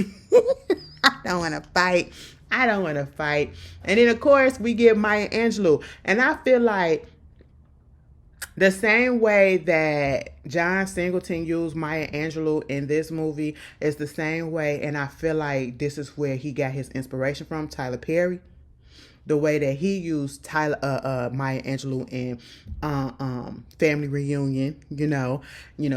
I don't want to fight. And then, of course, we get Maya Angelou. And I feel like the same way that John Singleton used Maya Angelou in this movie is the same way. And I feel like this is where he got his inspiration from, Tyler Perry. The way that he used Maya Angelou in Family Reunion, you know,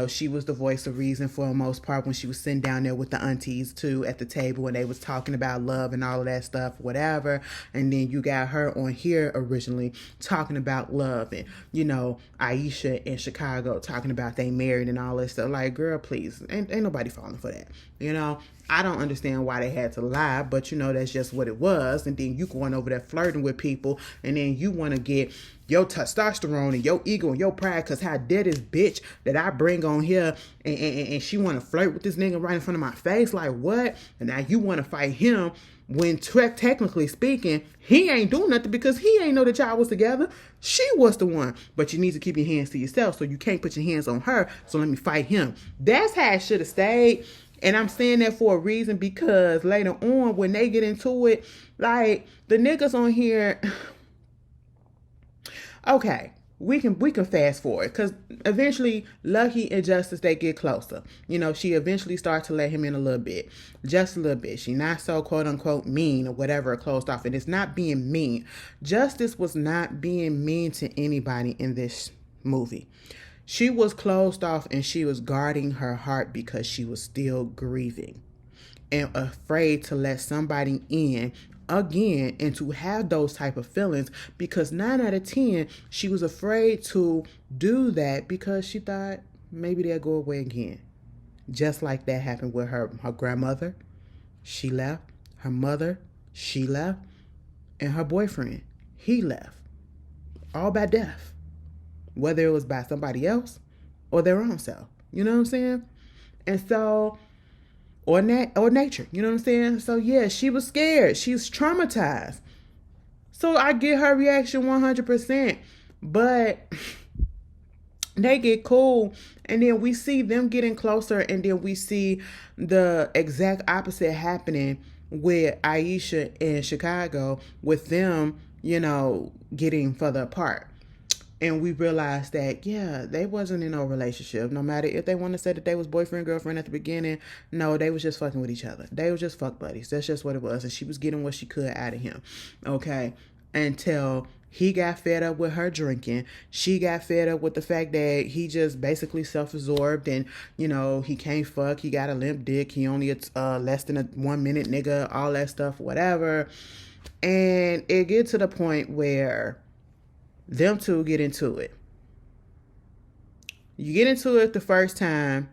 she was the voice of reason for the most part when she was sitting down there with the aunties too at the table and they was talking about love and all of that stuff, whatever. And then you got her on here originally talking about love, and you know, Aisha in Chicago talking about they married and all that stuff. Like, girl, please, ain't nobody falling for that, you know. I don't understand why they had to lie, but you know, that's just what it was. And then you going over there flirting with people, and then you want to get your testosterone and your ego and your pride, because how dare this bitch that I bring on here and she want to flirt with this nigga right in front of my face? Like, what? And now you want to fight him when technically speaking, he ain't doing nothing because he ain't know that y'all was together. She was the one. But you need to keep your hands to yourself, so you can't put your hands on her. So let me fight him. That's how it should have stayed. And I'm saying that for a reason, because later on when they get into it, like the niggas on here, okay, we can fast forward, because eventually Lucky and Justice, they get closer. You know, she eventually starts to let him in a little bit, just a little bit. She not so quote unquote mean or whatever, closed off. And it's not being mean. Justice was not being mean to anybody in this movie. She was closed off and she was guarding her heart because she was still grieving and afraid to let somebody in again and to have those type of feelings, because 9 out of 10, she was afraid to do that because she thought maybe they'll go away again. Just like that happened with her grandmother. She left. Her mother, she left. And her boyfriend, he left. All by death. Whether it was by somebody else or their own self. You know what I'm saying? And so, or nature. You know what I'm saying? So yeah, she was scared. She's traumatized. So I get her reaction 100%. But they get cool. And then we see them getting closer. And then we see the exact opposite happening with Aisha in Chicago, with them, you know, getting further apart. And we realized that, yeah, they wasn't in no relationship. No matter if they want to say that they was boyfriend, girlfriend at the beginning, no, they was just fucking with each other. They was just fuck buddies. That's just what it was. And she was getting what she could out of him. Okay. Until he got fed up with her drinking. She got fed up with the fact that he just basically self-absorbed and, you know, he can't fuck. He got a limp dick. He only less than a 1 minute nigga, all that stuff, whatever. And it gets to the point where them two get into it. You get into it the first time,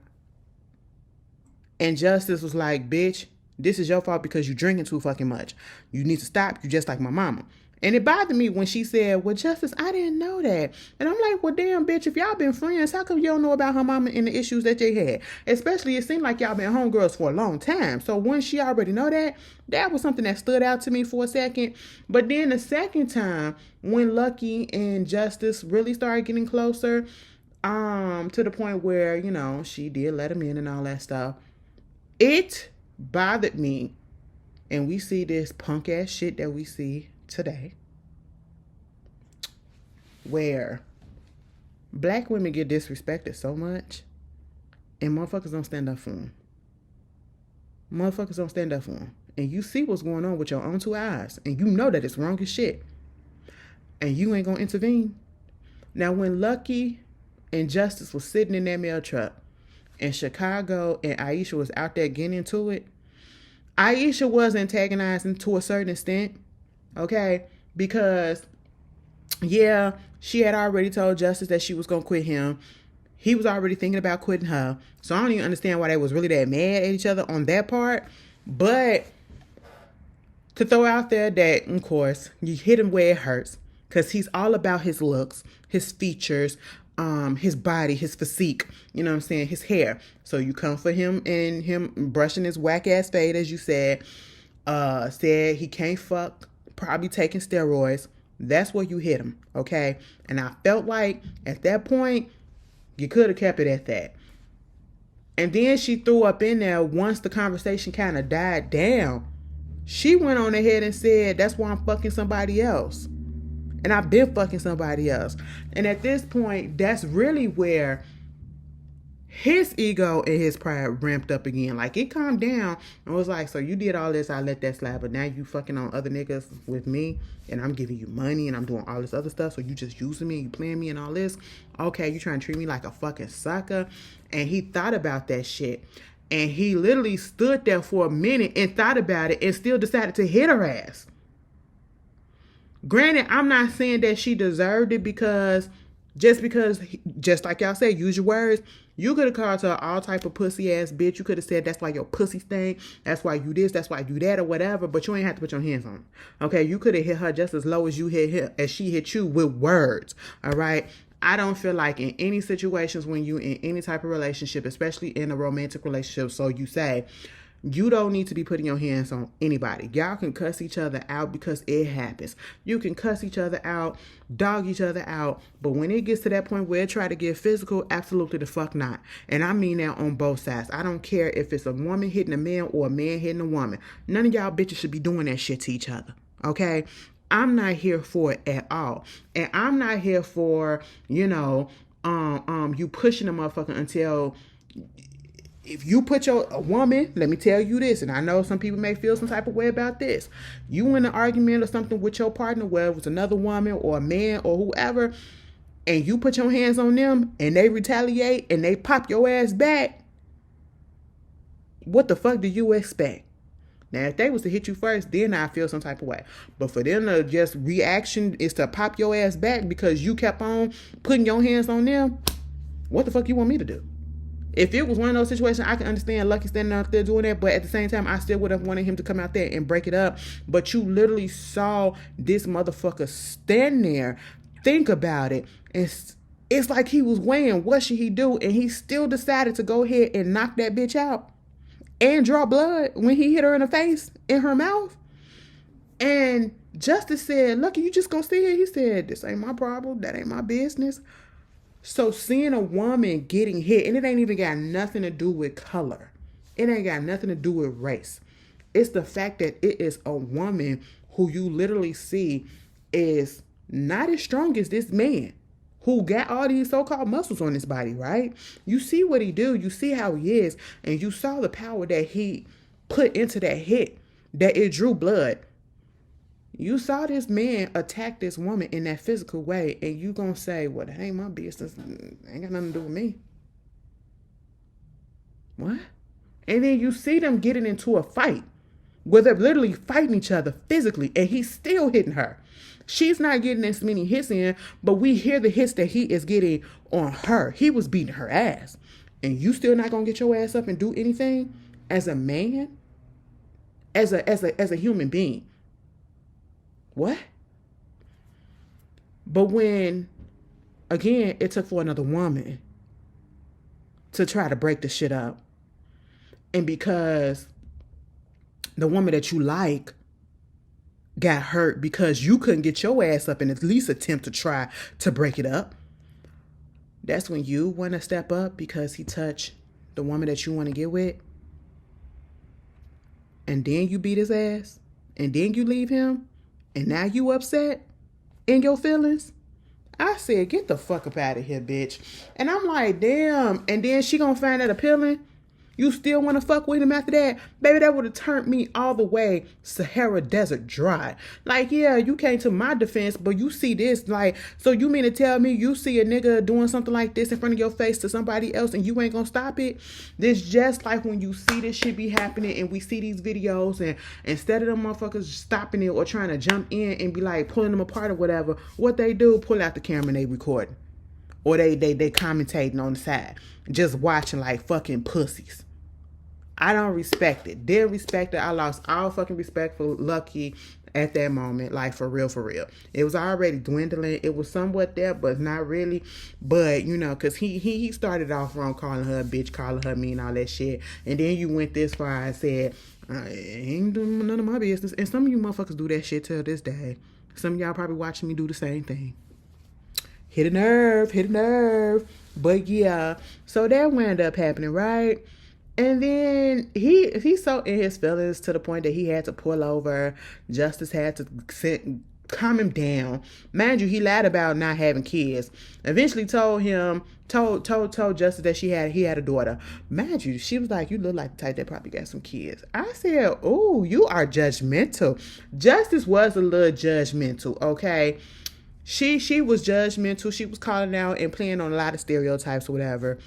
and Justice was like, bitch, this is your fault because you drinking too fucking much. You need to stop. You just like my mama. And it bothered me when she said, well, Justice, I didn't know that. And I'm like, well, damn, bitch, if y'all been friends, how come you don't know about her mama and the issues that they had? Especially, it seemed like y'all been homegirls for a long time. So when she already know that, that was something that stood out to me for a second. But then the second time, when Lucky and Justice really started getting closer, to the point where, you know, she did let him in and all that stuff, it bothered me. And we see this punk ass shit that we see today, where black women get disrespected so much and motherfuckers don't stand up for them. Motherfuckers don't stand up for them. And you see what's going on with your own two eyes, and you know that it's wrong as shit, and you ain't gonna intervene. Now, when Lucky and Justice was sitting in that mail truck and Chicago and Aisha was out there getting into it, Aisha was antagonizing to a certain extent, okay? Because, yeah, she had already told Justice that she was going to quit him. He was already thinking about quitting her. So I don't even understand why they was really that mad at each other on that part. But to throw out there that, of course, you hit him where it hurts. Because he's all about his looks, his features, his body, his physique, you know what I'm saying, his hair. So you come for him and him brushing his whack ass fade, as you said he can't fuck, probably taking steroids. That's where you hit him, okay? And I felt like at that point, you could have kept it at that. And then she threw up in there once the conversation kind of died down. She went on ahead and said, that's why I'm fucking somebody else. And I've been fucking somebody else. And at this point, that's really where his ego and his pride ramped up again. Like, it calmed down and was like, so you did all this, I let that slide, but now you fucking on other niggas with me, and I'm giving you money, and I'm doing all this other stuff, so you just using me, you playing me and all this. Okay, you trying to treat me like a fucking sucker. And he thought about that shit. And he literally stood there for a minute and thought about it and still decided to hit her ass. Granted, I'm not saying that she deserved it because, just like y'all said, use your words. You could have called her all type of pussy ass bitch. You could have said that's why your pussy stink. That's why you this. That's why you that or whatever. But you ain't have to put your hands on her. Okay, you could have hit her just as low as you hit her, as she hit you with words. All right. I don't feel like in any situations when you in any type of relationship, especially in a romantic relationship, so you say, you don't need to be putting your hands on anybody. Y'all can cuss each other out because it happens. You can cuss each other out, dog each other out. But when it gets to that point where it try to get physical, absolutely the fuck not. And I mean that on both sides. I don't care if it's a woman hitting a man or a man hitting a woman. None of y'all bitches should be doing that shit to each other. Okay? I'm not here for it at all. And I'm not here for, you pushing a motherfucker until... If you put a woman, let me tell you this, and I know some people may feel some type of way about this. You in an argument or something with your partner, whether it was another woman or a man or whoever, and you put your hands on them and they retaliate and they pop your ass back, what the fuck do you expect? Now, if they was to hit you first, then I feel some type of way. But for them to just reaction is to pop your ass back because you kept on putting your hands on them, what the fuck you want me to do? If it was one of those situations, I can understand Lucky standing out there doing that, but at the same time, I still would have wanted him to come out there and break it up. But you literally saw this motherfucker stand there, think about it, and it's like he was weighing what should he do, and he still decided to go ahead and knock that bitch out and draw blood when he hit her in the face, in her mouth. And Justice said, Lucky, you just gonna stay here? He said, this ain't my problem, that ain't my business. So seeing a woman getting hit, and it ain't even got nothing to do with color. It ain't got nothing to do with race. It's the fact that it is a woman who you literally see is not as strong as this man who got all these so-called muscles on his body, right? You see what he do. You see how he is. And you saw the power that he put into that hit, that it drew blood. You saw this man attack this woman in that physical way, and you gonna say, well, that ain't my business. Ain't got nothing to do with me. What? And then you see them getting into a fight where they're literally fighting each other physically, and he's still hitting her. She's not getting as many hits in, but we hear the hits that he is getting on her. He was beating her ass. And you still not gonna get your ass up and do anything as a man? As a human being. What? But when, again, it took for another woman to try to break the shit up, and because the woman that you like got hurt because you couldn't get your ass up and at least attempt to try to break it up, that's when you want to step up because he touched the woman that you want to get with, and then you beat his ass, and then you leave him. And now you upset in your feelings? I said, get the fuck up out of here, bitch. And I'm like, damn. And then she gonna find that appealing? You still want to fuck with him after that? Baby, that would have turned me all the way Sahara Desert dry. Like, yeah, you came to my defense, but you see this, like, so you mean to tell me you see a nigga doing something like this in front of your face to somebody else and you ain't gonna stop it? This just like when you see this shit be happening and we see these videos, and instead of them motherfuckers stopping it or trying to jump in and be like pulling them apart or whatever, what they do, pull out the camera and they recording. Or they commentating on the side. Just watching like fucking pussies. I don't respect it. Didn't respect it. I lost all fucking respect for Lucky at that moment. Like, for real, for real. It was already dwindling. It was somewhat there, but not really. But, you know, because he started off wrong, calling her a bitch, calling her mean, all that shit. And then you went this far and said, ain't doing none of my business. And some of you motherfuckers do that shit till this day. Some of y'all probably watching me do the same thing. Hit a nerve. But yeah, so that wound up happening, right? And then he's so in his feelings to the point that he had to pull over. Justice had to calm him down. Mind you, he lied about not having kids. Eventually told Justice that he had a daughter. Mind you, she was like, you look like the type that probably got some kids. I said, oh, you are judgmental. Justice was a little judgmental, okay? She was judgmental. She was calling out and playing on a lot of stereotypes or whatever.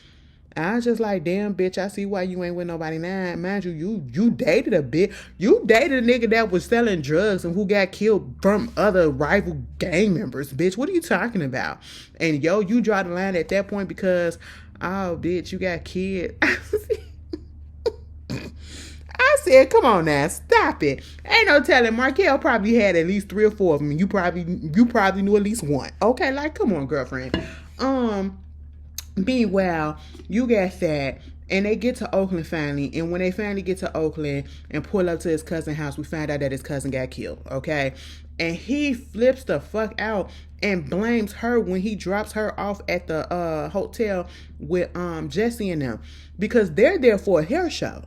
I was just like, damn, bitch, I see why you ain't with nobody now. Mind you dated a bit. You dated a nigga that was selling drugs and who got killed from other rival gang members, bitch. What are you talking about? And yo, you draw the line at that point because, oh, bitch, you got kids. I said, come on now, stop it. Ain't no telling. Markel probably had at least 3 or 4 of them. You probably knew at least one. Okay, like, come on, girlfriend. Meanwhile, you got that, and they get to Oakland finally. And when they finally get to Oakland and pull up to his cousin's house, we find out that his cousin got killed. Okay, and he flips the fuck out and blames her when he drops her off at the hotel with Jesse and them, because they're there for a hair show.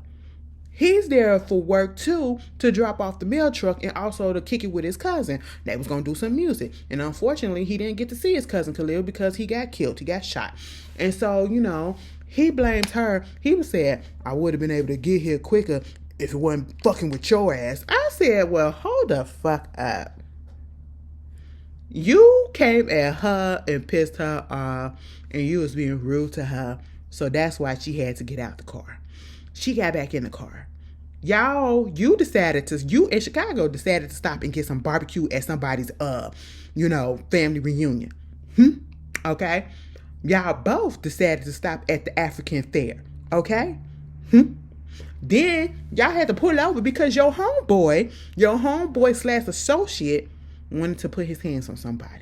He's there for work too, to drop off the mail truck and also to kick it with his cousin. They was going to do some music. And unfortunately, he didn't get to see his cousin Khalil because he got killed. He got shot. And so, you know, he blames her. He was saying, I would have been able to get here quicker if it wasn't fucking with your ass. I said, well, hold the fuck up. You came at her and pissed her off, and you was being rude to her. So that's why she had to get out the car. She got back in the car. Y'all, you in Chicago decided to stop and get some barbecue at somebody's, family reunion. Okay? Y'all both decided to stop at the African fair. Okay? Then y'all had to pull over because your homeboy / associate wanted to put his hands on somebody.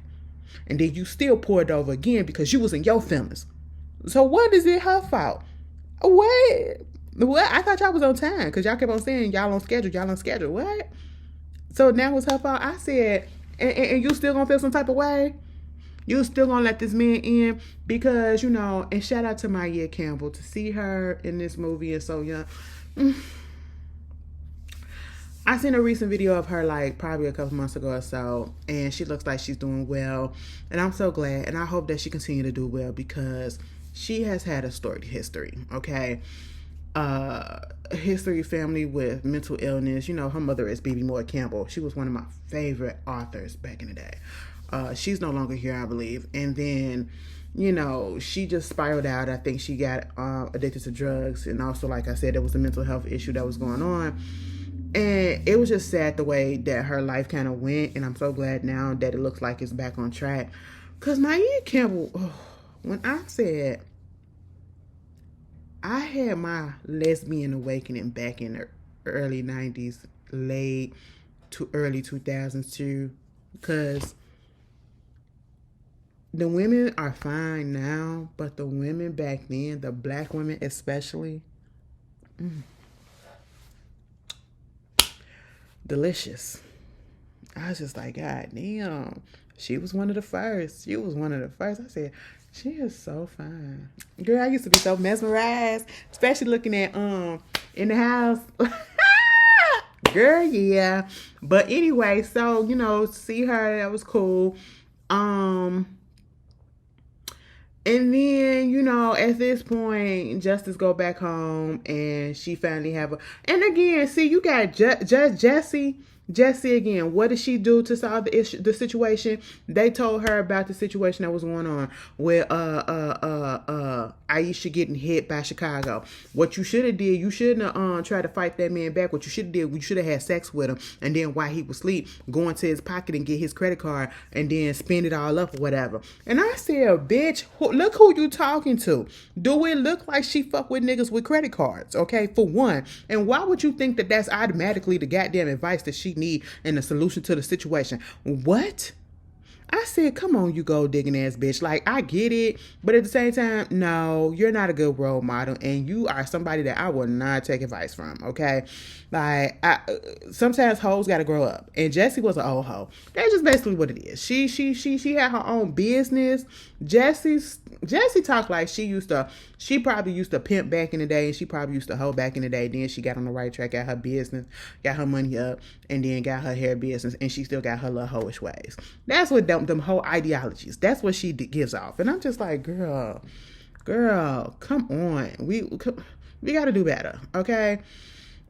And then you still pulled over again because you was in your feelings. So what is it her fault? What? I thought y'all was on time because y'all kept on saying y'all on schedule. What? So now it's her fault. I said, and you still gonna feel some type of way? You still gonna let this man in? Because, you know, and shout out to Maya Campbell to see her in this movie and so young. I seen a recent video of her like probably a couple months ago or so, and she looks like she's doing well. And I'm so glad, and I hope that she continue to do well because she has had a storied history, okay? History family with mental illness. You know, her mother is B.B. Moore Campbell. She was one of my favorite authors back in the day. She's no longer here, I believe. And then, you know, she just spiraled out. I think she got addicted to drugs. And also, like I said, there was a mental health issue that was going on. And it was just sad the way that her life kind of went. And I'm so glad now that it looks like it's back on track. Because Maya Campbell, when I said I had my lesbian awakening back in the early 90s, late to early 2000s too, because the women are fine now, but the women back then, the black women especially, delicious. I was just like, God damn, she was one of the first. I said, she is so fine. Girl, I used to be so mesmerized, especially looking at in the house. Girl, yeah. But anyway, so, you know, see her, that was cool. And then, at this point, Justice go back home and she finally have a... And again, see, you got Jesse. Jesse again, what did she do to solve the issue, the situation? They told her about the situation that was going on with Aisha getting hit by Chicago. What you should have did, you shouldn't have tried to fight that man back. What you should have did, you should have had sex with him, and then while he was asleep, go into his pocket and get his credit card and then spend it all up or whatever. And I said, bitch, look who you talking to. Do it look like she fuck with niggas with credit cards? Okay, for one. And why would you think that that's automatically the goddamn advice that she need and the solution to the situation? What? I said, come on, you gold digging ass bitch. Like, I get it, but at the same time, no, you're not a good role model, and you are somebody that I will not take advice from, okay? Like, sometimes hoes gotta grow up, and Jessie was an old hoe. That's just basically what it is. She had her own business. Jessie talked like she probably used to pimp back in the day, and she probably used to hoe back in the day. Then she got on the right track, got her business, got her money up, and then got her hair business, and she still got her little hoish ways. That's what them whole ideologies. That's what she gives off, and I'm just like, girl, come on, we got to do better, okay?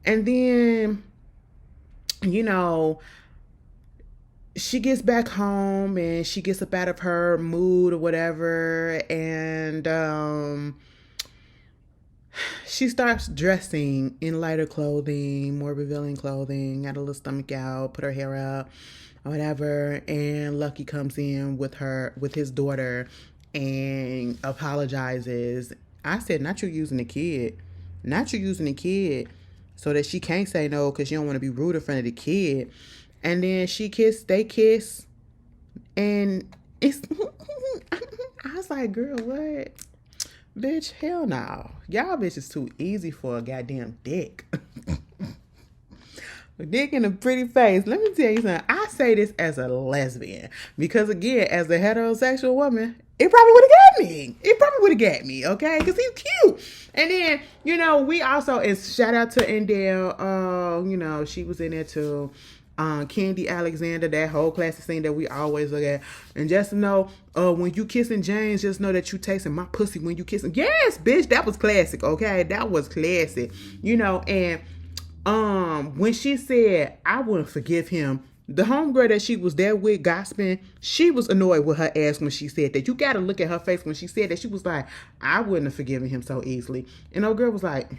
And then, she gets back home and she gets up out of her mood or whatever, and she starts dressing in lighter clothing, more revealing clothing, got a little stomach out, put her hair up, or whatever, and Lucky comes in with his daughter and apologizes. I said, not you using the kid, so that she can't say no because she don't want to be rude in front of the kid. And then they kiss, and it's, I was like, girl, what? Bitch, hell no. Y'all bitches too easy for a goddamn dick. A dick in a pretty face. Let me tell you something. I say this as a lesbian, because again, as a heterosexual woman, it probably would have got me. Okay? Because he's cute. And then, we also, shout out to Endell. She was in there too. Candy Alexander, that whole classic scene that we always look at. And just to know, when you kissing James, just know that you tasting my pussy when you kissing. Yes, bitch, that was classic, okay? That was classic. And when she said, I wouldn't forgive him, the homegirl that she was there with gossiping, she was annoyed with her ass when she said that. You gotta look at her face when she said that. She was like, I wouldn't have forgiven him so easily. And old girl was like,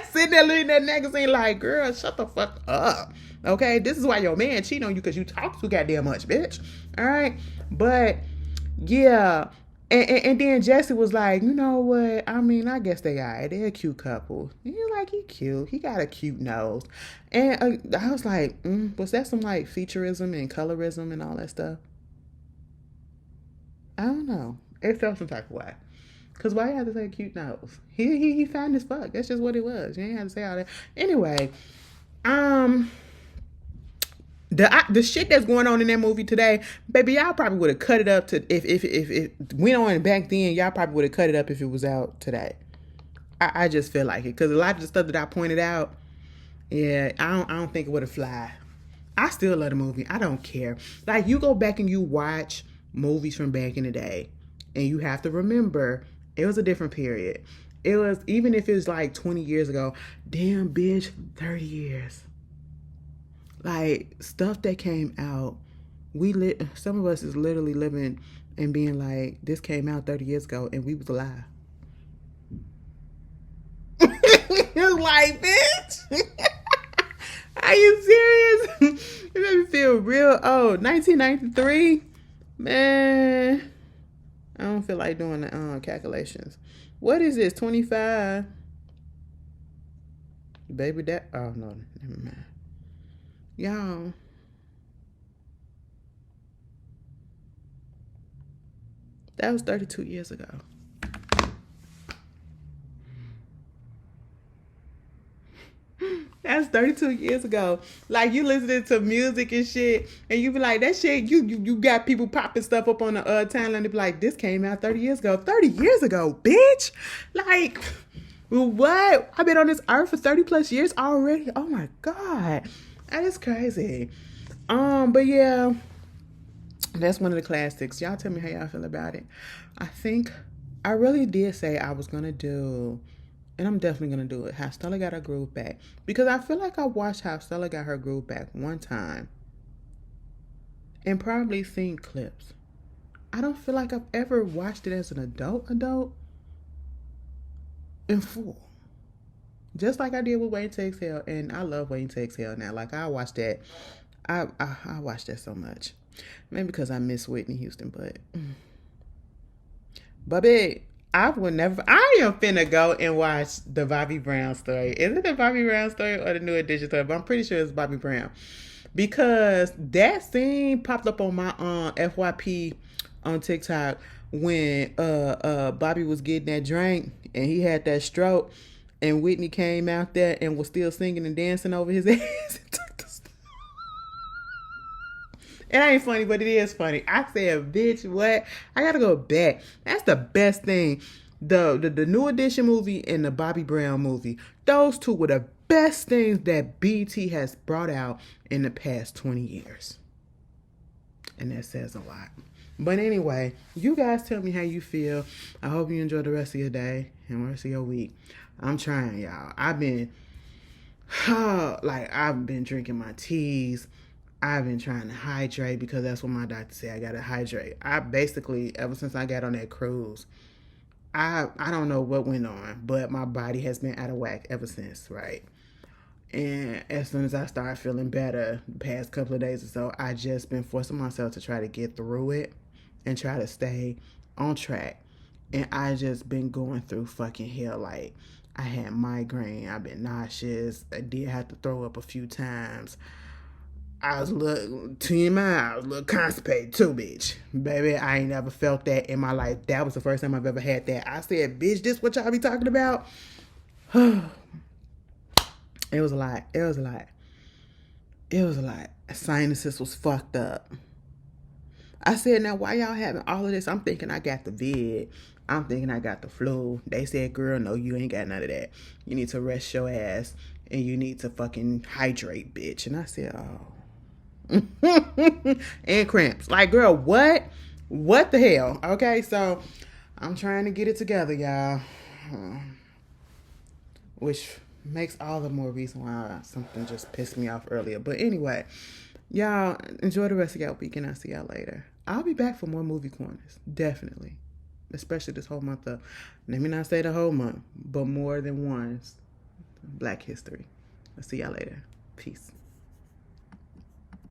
sitting there looking at that magazine like, girl, shut the fuck up. Okay, this is why your man cheat on you, because you talk too goddamn much, bitch. All right, but yeah. And then Jesse was like, you know what? I mean, I guess they're a cute couple. And you're like, he cute. He got a cute nose. And I was like, was that some like featureism and colorism and all that stuff? I don't know. It felt some type of way. Because why you have to say cute nose? He fine as fuck. That's just what it was. You ain't have to say all that. Anyway, the shit that's going on in that movie today, baby, y'all probably would have cut it up to if we don't back then, y'all probably would have cut it up if it was out today. I just feel like it, because a lot of the stuff that I pointed out, yeah, I don't think it would have fly. I still love the movie. I don't care. Like, you go back and you watch movies from back in the day, and you have to remember it was a different period. It was, even if it was like 20 years ago, damn bitch, 30 years. Like, stuff that came out, some of us is literally living and being like, this came out 30 years ago and we was alive. It's like, bitch, are you serious? It made me feel real old. 1993, man, I don't feel like doing the calculations. What is this, 25? Baby, oh no, never mind. Y'all, that was 32 years ago. That's 32 years ago. Like, you listening to music and shit, and you be like, that shit, you got people popping stuff up on the timeline. They be like, this came out 30 years ago. 30 years ago, bitch. Like, what? I've been on this earth for 30 plus years already. Oh my God. That is crazy. But yeah, That's one of the classics. Y'all tell me how y'all feel about it. I think I really did say I was gonna do, and I'm definitely gonna do it. How Stella got her groove back, because I feel like I watched how Stella got her groove back one time, and probably seen clips. I don't feel like I've ever watched it as an adult in full. Just like I did with Waiting to Exhale, and I love Waiting to Exhale now. Like I watched that, I watched that so much. Maybe because I miss Whitney Houston, but I would never. I am finna go and watch the Bobby Brown story. Is it the Bobby Brown story or the New Edition story? But I'm pretty sure it's Bobby Brown, because that scene popped up on my FYP on TikTok when Bobby was getting that drink and he had that stroke, and Whitney came out there and was still singing and dancing over his ass. It ain't funny, but it is funny. I said, bitch, what? I gotta go back. That's the best thing. The New Edition movie and the Bobby Brown movie. Those two were the best things that BT has brought out in the past 20 years. And that says a lot. But anyway, you guys tell me how you feel. I hope you enjoy the rest of your day and the rest of your week. I'm trying, y'all. I've been drinking my teas. I've been trying to hydrate because that's what my doctor said. I gotta hydrate. I basically, ever since I got on that cruise, I don't know what went on, but my body has been out of whack ever since, right? And as soon as I started feeling better the past couple of days or so, I just been forcing myself to try to get through it and try to stay on track. And I just been going through fucking hell. Like, I had migraine, I've been nauseous, I did have to throw up a few times. I was a little constipated too, bitch. Baby, I ain't never felt that in my life. That was the first time I've ever had that. I said, bitch, this what y'all be talking about? It was a lot. It was a lot. It was a lot. Sinuses was fucked up. I said, now why y'all having all of this? I'm thinking I got the vid. I'm thinking I got the flu. They said, girl, no, you ain't got none of that. You need to rest your ass and you need to fucking hydrate, bitch. And I said, oh. And cramps. Like, girl, what? What the hell? Okay, so I'm trying to get it together, y'all. Which makes all the more reason why something just pissed me off earlier. But anyway, y'all enjoy the rest of y'all week and I'll see y'all later. I'll be back for more movie corners. Definitely. Especially this whole month of, let me not say the whole month, but more than once, Black History. I'll see y'all later. Peace.